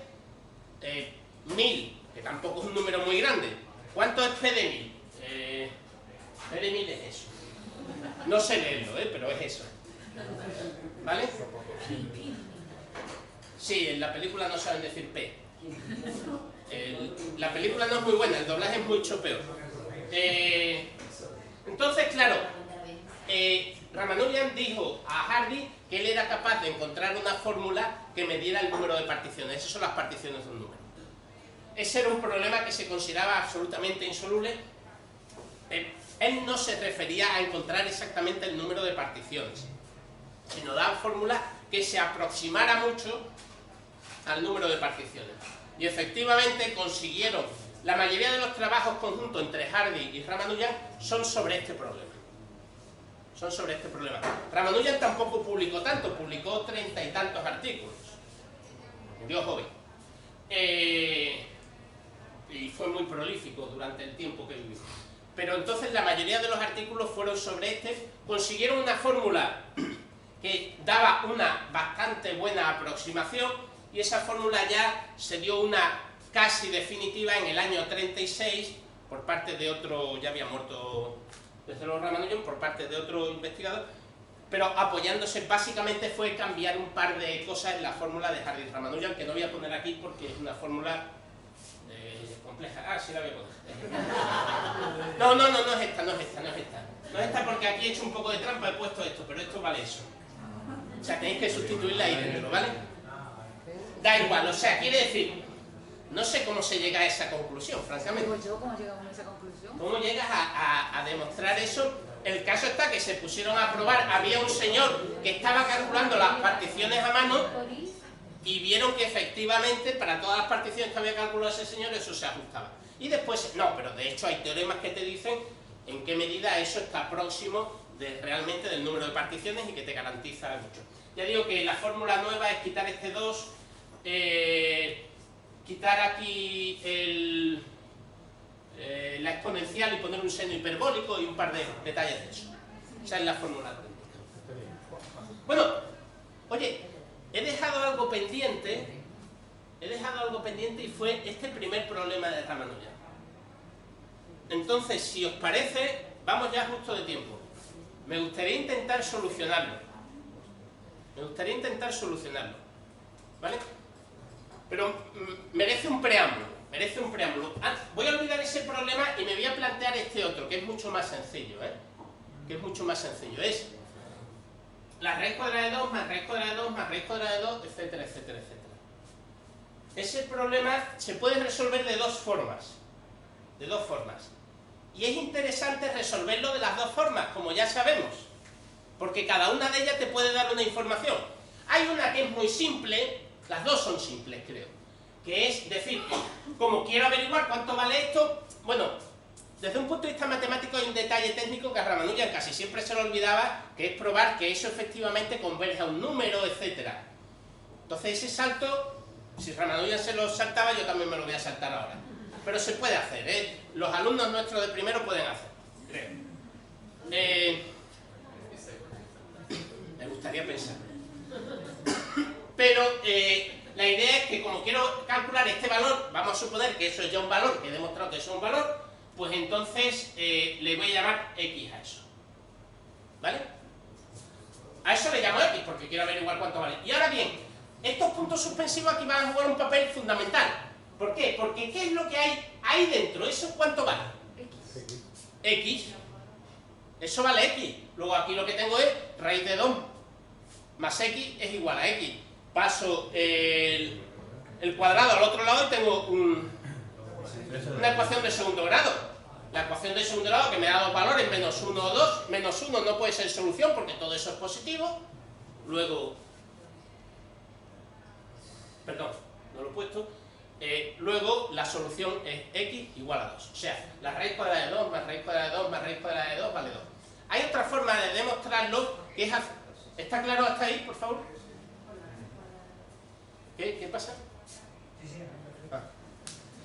1000, que tampoco es un número muy grande. ¿Cuánto es P de 1000? P de 1000 es eso. No sé leerlo, pero es eso. ¿Vale? Sí, en la película no saben decir P. La película no es muy buena, el doblaje es mucho peor. Entonces, claro, Ramanujan dijo a Hardy que él era capaz de encontrar una fórmula que me diera el número de particiones. Esas son las particiones de un número. Ese era un problema que se consideraba absolutamente insoluble. Él no se refería a encontrar exactamente el número de particiones, sino dar fórmulas que se aproximara mucho al número de particiones. Y efectivamente consiguieron. La mayoría de los trabajos conjuntos entre Hardy y Ramanujan son sobre este problema. Son sobre este problema. Ramanujan tampoco publicó tanto, publicó 30 y tantos artículos. Murió joven. Y fue muy prolífico durante el tiempo que vivió. Pero entonces la mayoría de los artículos fueron sobre este. Consiguieron una fórmula que daba una bastante buena aproximación, y esa fórmula ya se dio una casi definitiva en el año 36 por parte de otro, ya había muerto desde luego Ramanujan, por parte de otro investigador, pero apoyándose, básicamente fue cambiar un par de cosas en la fórmula de Hardy Ramanujan, que no voy a poner aquí porque es una fórmula compleja. Ah, sí la voy a poner. No es esta. No es esta porque aquí he hecho un poco de trampa, he puesto esto, pero esto vale eso. O sea, tenéis que sustituirla ahí dentro, ¿vale? Da igual, o sea, quiere decir, no sé cómo se llega a esa conclusión, francamente. ¿Cómo llegamos a esa conclusión? ¿Cómo llegas a demostrar eso? El caso está que se pusieron a probar, había un señor que estaba calculando las particiones a mano y vieron que efectivamente para todas las particiones que había calculado ese señor eso se ajustaba. Y después, no, pero de hecho hay teoremas que te dicen en qué medida eso está próximo realmente del número de particiones y que te garantiza mucho. Ya digo que la fórmula nueva es quitar este 2, quitar aquí la exponencial y poner un seno hiperbólico y un par de detalles de eso. Esa es la fórmula auténtica. Bueno, oye, he dejado algo pendiente y fue este el primer problema de Ramanujan. Entonces, si os parece, vamos ya justo de tiempo. Me gustaría intentar solucionarlo. ¿Vale? Pero merece un preámbulo. Voy a olvidar ese problema y me voy a plantear este otro, que es mucho más sencillo, Es la raíz cuadrada de 2 más raíz cuadrada de 2 más raíz cuadrada de 2, etcétera, etcétera, etcétera. Ese problema se puede resolver de dos formas. Y es interesante resolverlo de las dos formas, como ya sabemos, porque cada una de ellas te puede dar una información. Hay una que es muy simple, las dos son simples, creo, que es decir, como quiero averiguar cuánto vale esto, bueno, desde un punto de vista matemático hay un detalle técnico que a Ramanujan casi siempre se lo olvidaba, que es probar que eso efectivamente converge a un número, etc. Entonces ese salto, si Ramanujan se lo saltaba, yo también me lo voy a saltar ahora. Pero se puede hacer, ¿eh? Los alumnos nuestros de primero pueden hacer, creo. Me gustaría pensar. Pero la idea es que como quiero calcular este valor, vamos a suponer que eso es ya un valor, que he demostrado que eso es un valor, pues entonces le voy a llamar x a eso. ¿Vale? A eso le llamo x porque quiero averiguar cuánto vale. Y ahora bien, estos puntos suspensivos aquí van a jugar un papel fundamental. ¿Por qué? Porque ¿qué es lo que hay ahí dentro? ¿Eso cuánto vale? X. Eso vale x. Luego aquí lo que tengo es raíz de 2 más x es igual a x. Paso el cuadrado al otro lado y tengo una ecuación de segundo grado. La ecuación de segundo grado que me da dos valores, menos 1 o 2. Menos 1 no puede ser solución porque todo eso es positivo. Luego... Perdón, no lo he puesto. Luego la solución es x igual a 2. O sea, la raíz cuadrada de 2 más raíz cuadrada de 2 más raíz cuadrada de 2 vale 2. Hay otra forma de demostrarlo que es... ¿Está claro hasta ahí, por favor? ¿Qué pasa?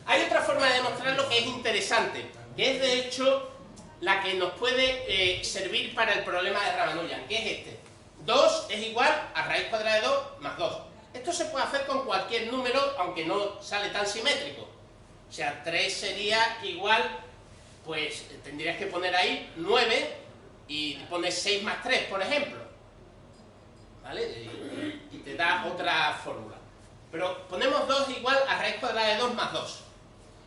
Hay otra forma de demostrarlo que es interesante, que es de hecho la que nos puede servir para el problema de Ramanujan, que es este. 2 es igual a raíz cuadrada de 2 más 2. Esto se puede hacer con cualquier número, aunque no sale tan simétrico. O sea, 3 sería igual, pues tendrías que poner ahí 9 y pones 6 más 3, por ejemplo. ¿Vale? Y te da otra fórmula. Pero ponemos 2 igual a raíz cuadrada de 2 más 2.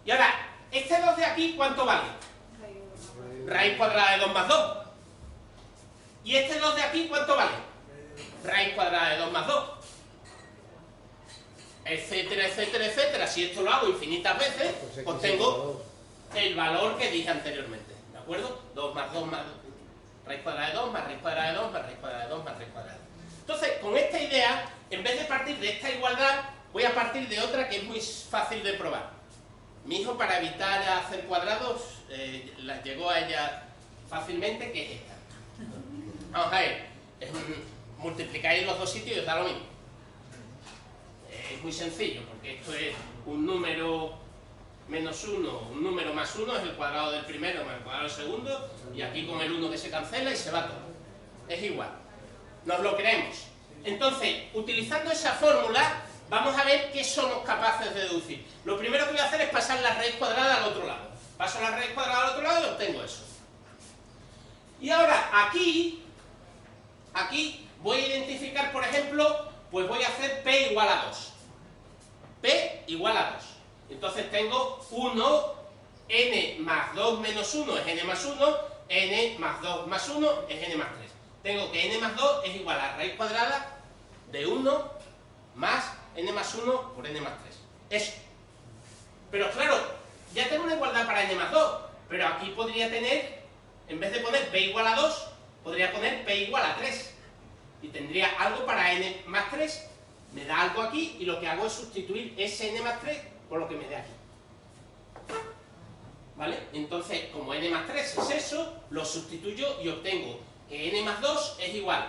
Y ahora, este 2 de aquí, ¿cuánto vale? Raíz cuadrada de 2 más 2. ¿Y este 2 de aquí, cuánto vale? Raíz cuadrada de 2 más 2. Etcétera, etcétera, etcétera. Si esto lo hago infinitas veces, pues tengo el valor que dije anteriormente. ¿De acuerdo? 2 más 2 más 2. Raíz cuadrada de 2 más raíz cuadrada de 2 más raíz cuadrada de 2 más raíz cuadrada de 2. Entonces, con esta idea, en vez de partir de esta igualdad, voy a partir de otra que es muy fácil de probar. Mi hijo, para evitar hacer cuadrados, la llegó a ella fácilmente, que es esta. Vamos a ver, multiplicáis los dos sitios y os da lo mismo. Es muy sencillo, porque esto es un número menos 1, un número más 1 es el cuadrado del primero más el cuadrado del segundo, y aquí con el 1 que se cancela y se va todo. Es igual. Nos lo creemos. Entonces, utilizando esa fórmula, vamos a ver qué somos capaces de deducir. Lo primero que voy a hacer es pasar la raíz cuadrada al otro lado. Paso la raíz cuadrada al otro lado y obtengo eso. Y ahora, aquí voy a identificar, por ejemplo, pues voy a hacer p igual a 2. P igual a 2. Entonces tengo 1, n más 2 menos 1 es n más 1, n más 2 más 1 es n más 3. Tengo que n más 2 es igual a raíz cuadrada de 1 más n más 1 por n más 3. Eso. Pero claro, ya tengo una igualdad para n más 2, pero aquí podría tener, en vez de poner p igual a 2, podría poner p igual a 3. Y tendría algo para n más 3, me da algo aquí, y lo que hago es sustituir ese n más 3 por lo que me dé aquí. ¿Vale? Entonces, como n más 3 es eso, lo sustituyo y obtengo que n más 2 es igual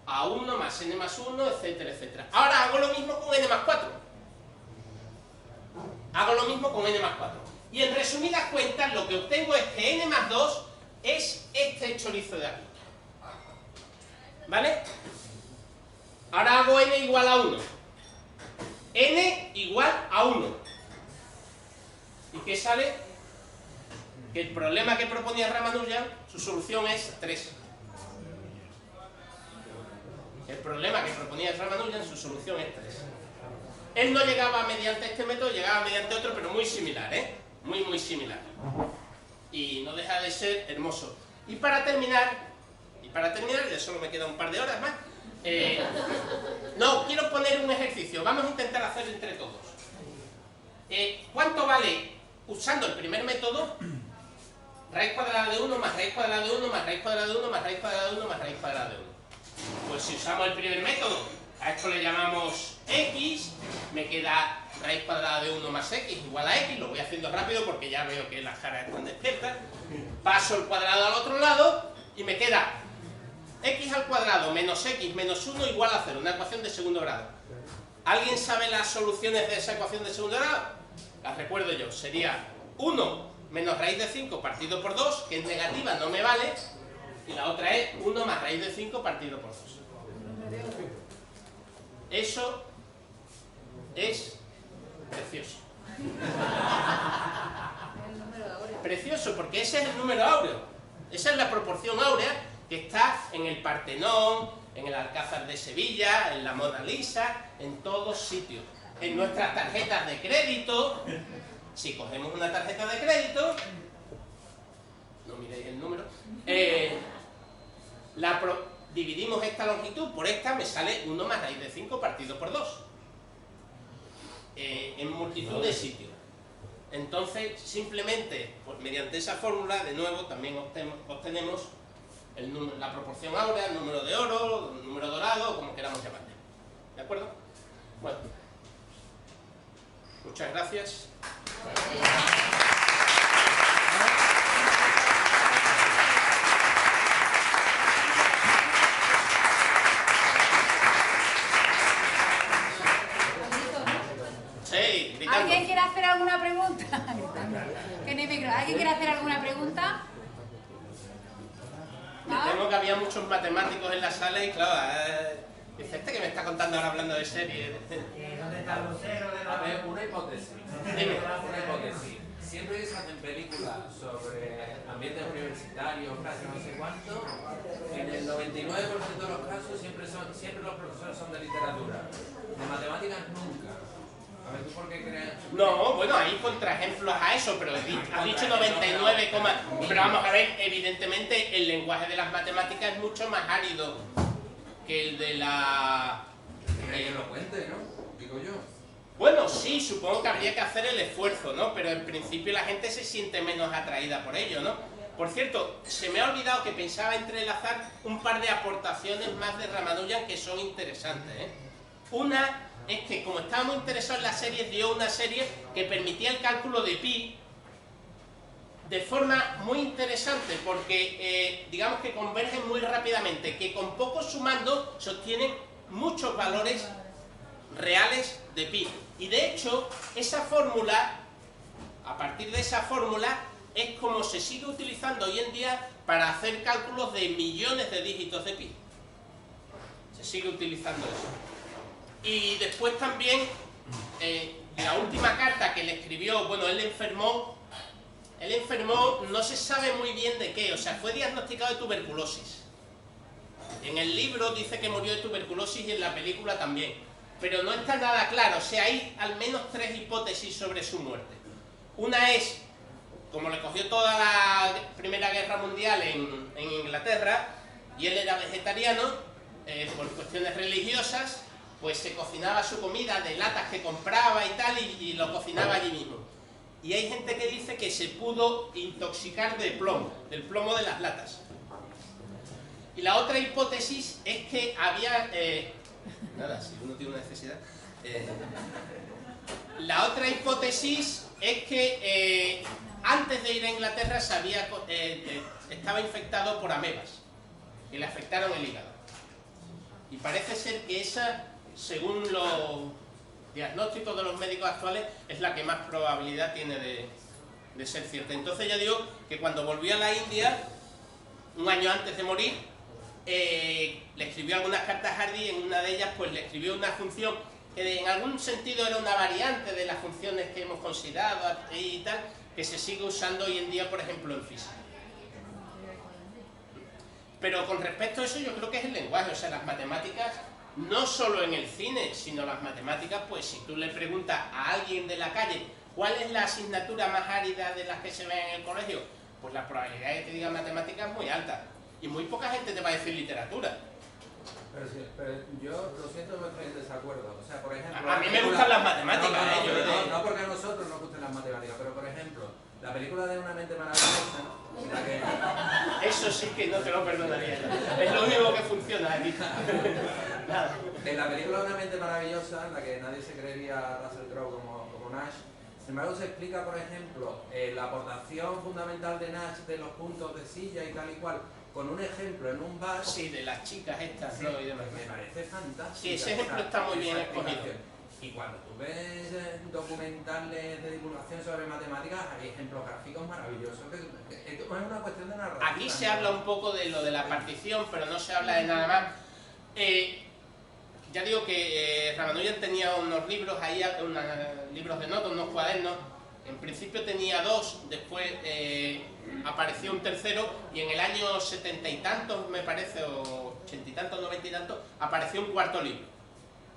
a 1 más n más 1, etcétera, etcétera. Ahora hago lo mismo con n más 4. Hago lo mismo con n más 4. Y en resumidas cuentas, lo que obtengo es que n más 2 es este chorizo de aquí. ¿Vale? Ahora hago n igual a 1. N igual a 1. ¿Y qué sale? Que el problema que proponía Ramanujan, su solución es 3. El problema que proponía Ramanujan, su solución es 3. Él no llegaba mediante este método, llegaba mediante otro, pero muy similar, ¿eh? Muy, muy similar. Y no deja de ser hermoso. Y para terminar, ya solo me queda un par de horas más, no, quiero poner un ejercicio. Vamos a intentar hacerlo entre todos. ¿Cuánto vale, usando el primer método, raíz cuadrada de 1 más raíz cuadrada de 1 más raíz cuadrada de 1 más raíz cuadrada de 1 más raíz cuadrada de 1? Pues si usamos el primer método, a esto le llamamos x, me queda raíz cuadrada de 1 más x igual a x, lo voy haciendo rápido porque ya veo que las caras están despiertas. Paso el cuadrado al otro lado y me queda x al cuadrado menos x menos 1 igual a 0, una ecuación de segundo grado. ¿Alguien sabe las soluciones de esa ecuación de segundo grado? Las recuerdo yo, sería 1 menos raíz de 5 partido por 2, que es negativa, no me vale, y la otra es 1 más raíz de 5 partido por 2. Eso es precioso. Precioso, porque ese es el número áureo. Esa es la proporción áurea que está en el Partenón, en el Alcázar de Sevilla, en la Mona Lisa, en todos sitios. En nuestras tarjetas de crédito, si cogemos una tarjeta de crédito, no miréis el número, dividimos esta longitud por esta, me sale 1 más raíz de 5 partido por 2. En multitud de sitios. Entonces, simplemente, pues, mediante esa fórmula, de nuevo, también obtenemos la proporción áurea, el número de oro, el número dorado, como queramos llamarle. ¿De acuerdo? Bueno. Muchas gracias. Sí, gritando. ¿Alguien quiere hacer alguna pregunta? ¿Alguien quiere hacer alguna pregunta? Me temo que había muchos matemáticos en la sala y claro, dice, este que me está contando ahora hablando de series. ¿Dónde está el vocero de la... A ver, una hipótesis. Dime. Una hipótesis. Siempre que se hacen películas sobre ambientes universitarios, clases no sé cuánto, en el 99% de los casos siempre los profesores son de literatura. De matemáticas nunca. A ver, ¿tú por qué crees? No, bueno, hay contraejemplos a eso, pero has dicho 99, pero vamos a ver, evidentemente el lenguaje de las matemáticas es mucho más árido que el de la... Que lo cuente, ¿no? Digo yo. Bueno, sí, supongo que habría que hacer el esfuerzo, ¿no? Pero en principio la gente se siente menos atraída por ello, ¿no? Por cierto, se me ha olvidado que pensaba entrelazar un par de aportaciones más de Ramanujan que son interesantes, ¿eh? Una es que, como estaba muy interesado en las series, dio una serie que permitía el cálculo de pi de forma muy interesante, porque digamos que convergen muy rápidamente, que con poco sumando se obtienen muchos valores reales de pi. Y de hecho, esa fórmula, a partir de esa fórmula, es como se sigue utilizando hoy en día para hacer cálculos de millones de dígitos de pi. Se sigue utilizando eso. Y después también, la última carta que le escribió, bueno, él enfermó, no se sabe muy bien de qué, o sea, fue diagnosticado de tuberculosis. En el libro dice que murió de tuberculosis y en la película también, pero no está nada claro, o sea, hay al menos 3 hipótesis sobre su muerte. Una es, como le cogió toda la Primera Guerra Mundial en Inglaterra, y él era vegetariano, por cuestiones religiosas, pues se cocinaba su comida de latas que compraba y tal, y lo cocinaba allí mismo. Y hay gente que dice que se pudo intoxicar de plomo, del plomo de las latas. Y la otra hipótesis es que había... nada, si uno tiene una necesidad... la otra hipótesis es que antes de ir a Inglaterra estaba infectado por amebas, que le afectaron el hígado. Y parece ser que esa, según los diagnósticos de los médicos actuales, es la que más probabilidad tiene de ser cierta. Entonces ya digo que cuando volvió a la India, un año antes de morir, le escribió algunas cartas a Hardy, y en una de ellas pues le escribió una función que en algún sentido era una variante de las funciones que hemos considerado y tal, que se sigue usando hoy en día, por ejemplo, en física. Pero con respecto a eso, yo creo que es el lenguaje, o sea, las matemáticas, no solo en el cine, sino las matemáticas, pues si tú le preguntas a alguien de la calle cuál es la asignatura más árida de las que se ven en el colegio, pues la probabilidad de que te diga matemáticas es muy alta. Y muy poca gente te va a decir literatura. Pero yo lo siento, no estoy en desacuerdo. O sea, por ejemplo... A mí me gustan las matemáticas, no porque a nosotros nos gusten las matemáticas, pero por ejemplo, la película de Una mente maravillosa, la que... Eso sí que no te lo perdonaría. Es lo único que funciona aquí. En la película Una mente maravillosa, en la que nadie se creería a Russell Crowe como Nash, sin embargo se explica, por ejemplo, la aportación fundamental de Nash de los puntos de silla y tal y cual, con un ejemplo en un bar. Sí, de las chicas estas, Sí, ¿no? Y demás. me parece fantástico. Sí, ese ejemplo está muy bien escogido. Y cuando tú ves documentales de divulgación sobre matemáticas, hay ejemplos gráficos maravillosos. Es una cuestión de narrativa. Aquí se habla un poco de lo de la partición, pero no se habla de nada más. Ya digo que Ramanujan tenía unos libros ahí, unos libros de notas, unos cuadernos. En principio tenía dos, después apareció un tercero y en el año 70 y tantos, me parece, o 80 y tantos, 90 y tantos, apareció un cuarto libro.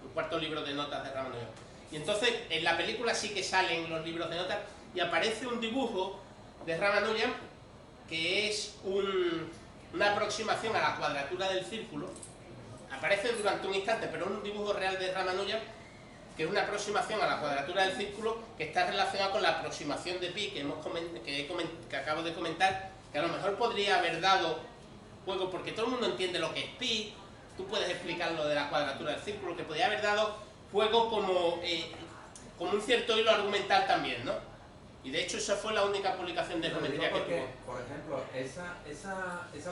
Un cuarto libro de notas de Ramanujan. Y entonces en la película sí que salen los libros de notas y aparece un dibujo de Ramanujan que es una aproximación a la cuadratura del círculo. Aparece durante un instante, pero es un dibujo real de Ramanujan que es una aproximación a la cuadratura del círculo que está relacionada con la aproximación de pi que acabo de comentar, que a lo mejor podría haber dado juego porque todo el mundo entiende lo que es pi. Tú puedes explicar lo de la cuadratura del círculo, que podría haber dado juego como un cierto hilo argumental también, ¿no? Y de hecho esa fue la única publicación de geometría que tuvo. Por ejemplo, esa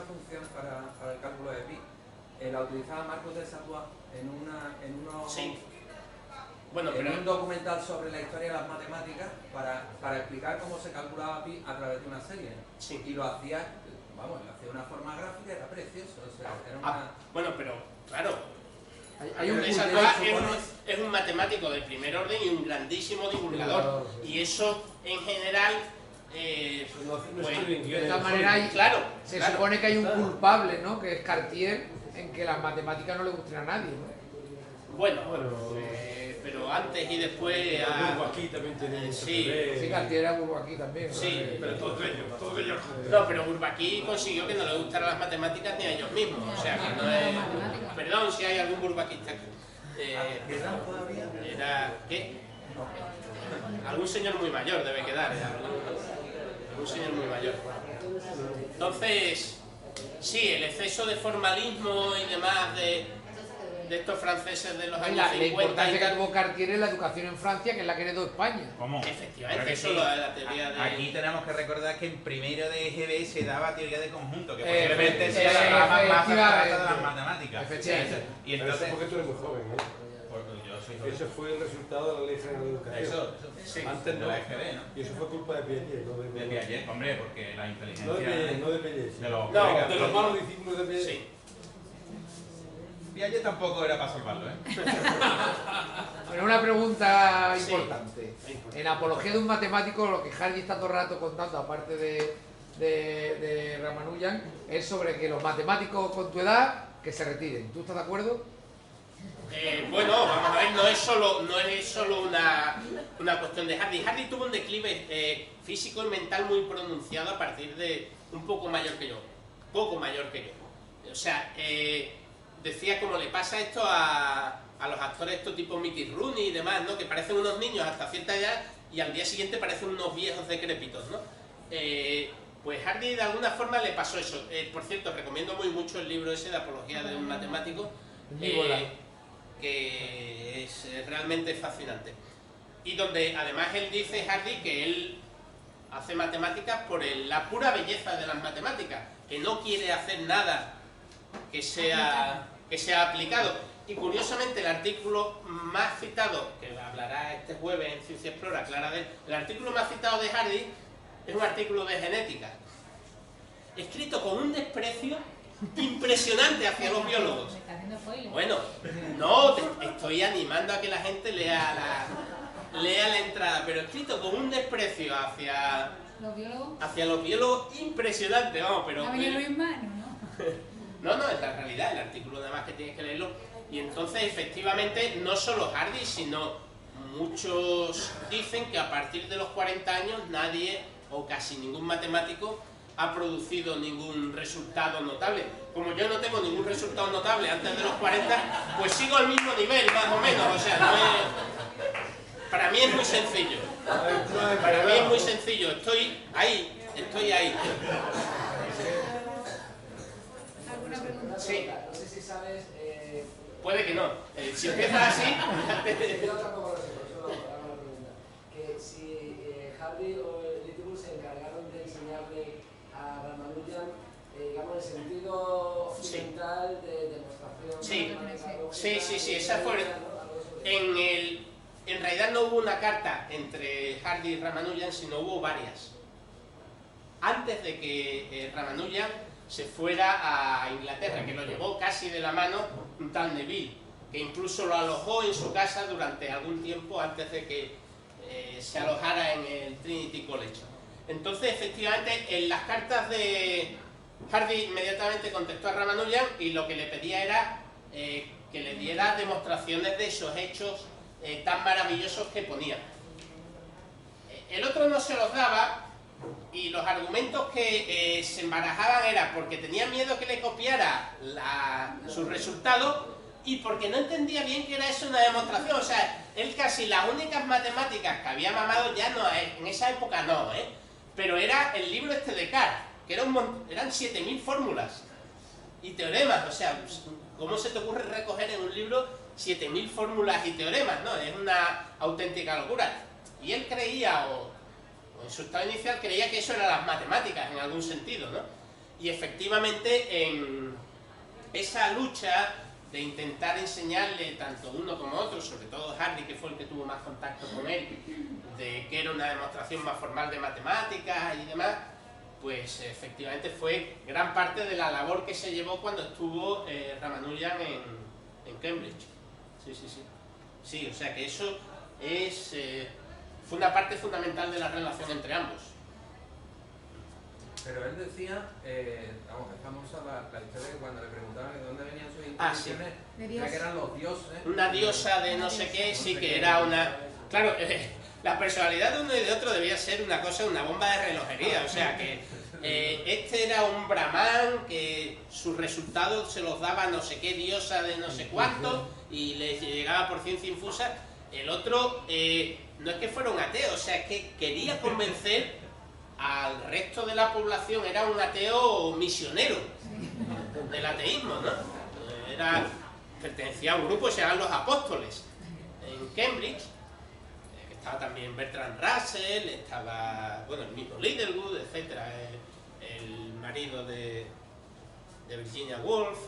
función para el cálculo de pi la utilizaba Marcos de Satois en un documental sobre la historia de las matemáticas para explicar cómo se calculaba pi a través de una serie. Sí. Y lo hacía, de una forma gráfica, era precioso. O sea, era una... Bueno, pero claro, hay es un matemático de primer orden y un grandísimo divulgador. Y eso en general... de todas maneras, se supone que hay un culpable, ¿no? Que es Cartier, en que las matemáticas no le gustan a nadie, ¿no? Bueno, pero antes y después... Aquí también tiene... Sí, Cartier era Bourbaki también, ¿no? Sí, pero todos ellos. No, pero Bourbaki consiguió que no le gustaran las matemáticas ni a ellos mismos. O sea, que no es... Perdón si hay algún burbaquista aquí. Era... ¿Qué? Algún señor muy mayor debe quedar, algún señor muy mayor. Entonces, sí, el exceso de formalismo y demás de estos franceses de los años 50 la importancia y tal. que tuvo Cartier en la educación en Francia, que es la que heredó España. ¿Cómo? Efectivamente, eso es la teoría de... Aquí tenemos que recordar que en primero de EGB se daba teoría de conjunto, que Efectivamente, posiblemente sea la rama más abstracta de las efectivamente. matemáticas. Efectivamente. Y Pero eso entonces... es porque tú eres muy joven, ¿no? Yo soy joven. Ese fue el resultado de la Ley General de Educación. Eso, Sí. Antes de no. la EGB, ¿no? Y eso fue culpa de Piaget, no De Piaget, hombre, porque la inteligencia... No de Piaget. De los No, De los malos discípulos de Piaget. Sí. Piaget tampoco era para salvarlo, ¿eh? Bueno, una pregunta Sí. importante. En Apología de un matemático, lo que Hardy está todo el rato contando, aparte de Ramanujan, es sobre que los matemáticos con tu edad que se retiren. ¿Tú estás de acuerdo? Bueno, vamos a ver, no es solo una cuestión de Hardy. Hardy tuvo un declive físico y mental muy pronunciado a partir de un poco mayor que yo. O sea, decía como le pasa esto a los actores estos tipo Mickey Rooney y demás, ¿no? Que parecen unos niños hasta cierta edad y al día siguiente parecen unos viejos decrépitos, ¿no? Pues Hardy de alguna forma le pasó eso. Por cierto, recomiendo muy mucho el libro ese de Apología de un matemático, que es realmente fascinante. Y donde además él dice, Hardy, que él hace matemáticas por la pura belleza de las matemáticas, que no quiere hacer nada que sea aplicado. Y curiosamente el artículo más citado, que hablará este jueves en Ciencia Explora, Clara de, el artículo más citado de Hardy es un artículo de genética, escrito con un desprecio impresionante hacia los biólogos. Me está haciendo spoiler. Bueno, no, te estoy animando a que la gente lea la entrada, pero escrito con un desprecio hacia ¿Los biólogos? impresionante, vamos, pero... ¿Ha venido Luis Mano, no? No, es la realidad, el artículo nada más que tienes que leerlo. Y entonces, efectivamente, no solo Hardy, sino muchos dicen que a partir de los 40 años nadie, o casi ningún matemático, ha producido ningún resultado notable. Como yo no tengo ningún resultado notable antes de los 40, pues sigo al mismo nivel, más o menos. O sea, no es... Para mí es muy sencillo. Para mí es muy sencillo. Estoy ahí. ¿Alguna pregunta? Sí. No sé si sabes Puede que no. Si empiezas así... Yo tampoco lo sé, por eso hago la pregunta. Que si Hardy o Littlewood se encargaron de enseñarle a Ramanujan, digamos, el sentido occidental de demostración. Sí, esa fue... En realidad no hubo una carta entre Hardy y Ramanujan, sino hubo varias. Antes de que Ramanujan se fuera a Inglaterra, que lo llevó casi de la mano un tal Neville, que incluso lo alojó en su casa durante algún tiempo antes de que se alojara en el Trinity College. Entonces, efectivamente, en las cartas de Hardy inmediatamente contestó a Ramanujan y lo que le pedía era que le diera demostraciones de esos hechos tan maravillosos que ponía. El otro no se los daba y los argumentos que se embarajaban era porque tenía miedo que le copiara sus resultados y porque no entendía bien que era eso una demostración. O sea, él casi las únicas matemáticas que había mamado ya no, en esa época no, pero era el libro este de Carr, que eran 7000 fórmulas y teoremas. O sea, ¿cómo se te ocurre recoger en un libro 7000 fórmulas y teoremas? No, es una auténtica locura. Y él creía, o en su estado inicial creía que eso eran las matemáticas en algún sentido, ¿no? Y efectivamente en esa lucha de intentar enseñarle tanto uno como otro, sobre todo Hardy, que fue el que tuvo más contacto con él, de que era una demostración más formal de matemáticas y demás, pues efectivamente fue gran parte de la labor que se llevó cuando estuvo Ramanujan en Cambridge. Sí, o sea que eso fue una parte fundamental de la relación entre ambos. Pero él decía, vamos, es famosa la historia de cuando le preguntaban de dónde venían sus intuiciones, decía que eran los dioses. Una diosa de no sé qué, sí que era una... Claro, la personalidad de uno y de otro debía ser una cosa, una bomba de relojería, o sea que este era un brahman que sus resultados se los daba no sé qué diosa de no sé cuánto y les llegaba por ciencia infusa. El otro no es que fuera un ateo, o sea, es que quería convencer al resto de la población, era un ateo misionero del ateísmo, ¿no? Pertenecía a un grupo que se llaman los Apóstoles en Cambridge. Estaba también Bertrand Russell, estaba, bueno, el mismo Littlewood, etc. El marido de Virginia Woolf,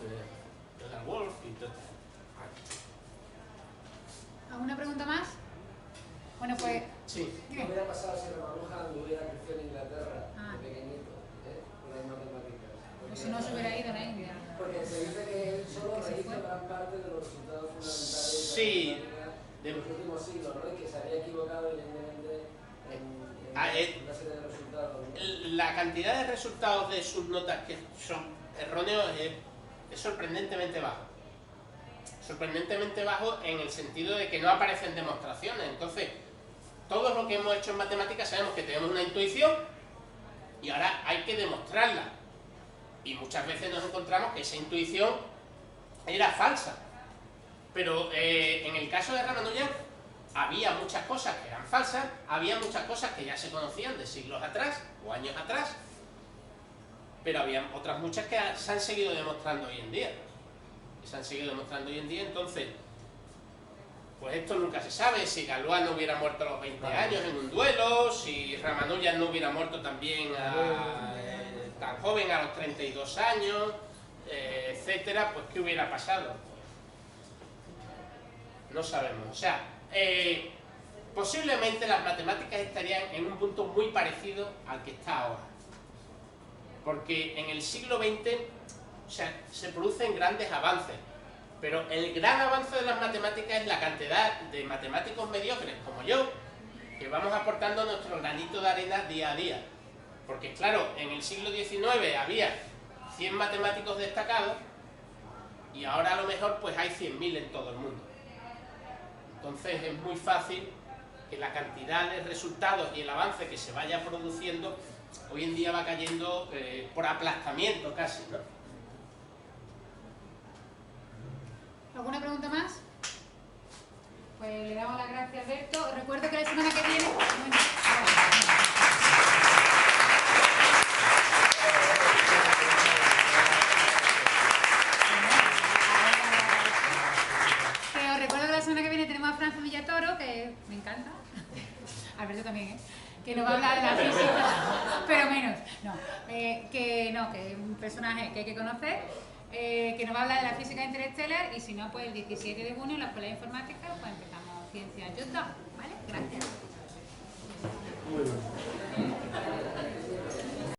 Jonathan Woolf y todo. ¿Alguna pregunta más? Bueno, pues... Sí. ¿Qué hubiera pasado si Ramanujan hubiera crecido en Inglaterra, de pequeñito, con las matemáticas? Pues si no se hubiera ido a la India. Porque se dice que él solo rehizo gran parte de los resultados fundamentales de los últimos siglos, ¿no? Y que se había equivocado evidentemente en una serie de resultados, ¿no? La cantidad de resultados de sus notas que son erróneos es sorprendentemente bajo. Sorprendentemente bajo en el sentido de que no aparecen demostraciones. Entonces, todos los que hemos hecho en matemáticas sabemos que tenemos una intuición y ahora hay que demostrarla. Y muchas veces nos encontramos que esa intuición era falsa. Pero en el caso de Ramanujan había muchas cosas que eran falsas, había muchas cosas que ya se conocían de siglos atrás o años atrás, pero había otras muchas que se han seguido demostrando hoy en día. Entonces, pues esto nunca se sabe, si Galois no hubiera muerto a los 20 años en un duelo, si Ramanujan no hubiera muerto también tan joven, a los 32 años, etcétera, pues ¿qué hubiera pasado? No sabemos. O sea, posiblemente las matemáticas estarían en un punto muy parecido al que está ahora. Porque en el siglo XX, o sea, se producen grandes avances, pero el gran avance de las matemáticas es la cantidad de matemáticos mediocres como yo, que vamos aportando nuestro granito de arena día a día. Porque claro, en el siglo XIX había 100 matemáticos destacados y ahora a lo mejor pues hay 100.000 en todo el mundo. Entonces es muy fácil que la cantidad de resultados y el avance que se vaya produciendo hoy en día va cayendo por aplastamiento casi, ¿no? ¿Alguna pregunta más? Pues le damos las gracias, Alberto. Recuerdo que la semana que viene... no, que es un personaje que hay que conocer, que nos va a hablar de la física interestelar, y si no, pues el 17 de junio en la Escuela de Informática pues empezamos Ciencia Utah, ¿vale? Gracias. Muy bien.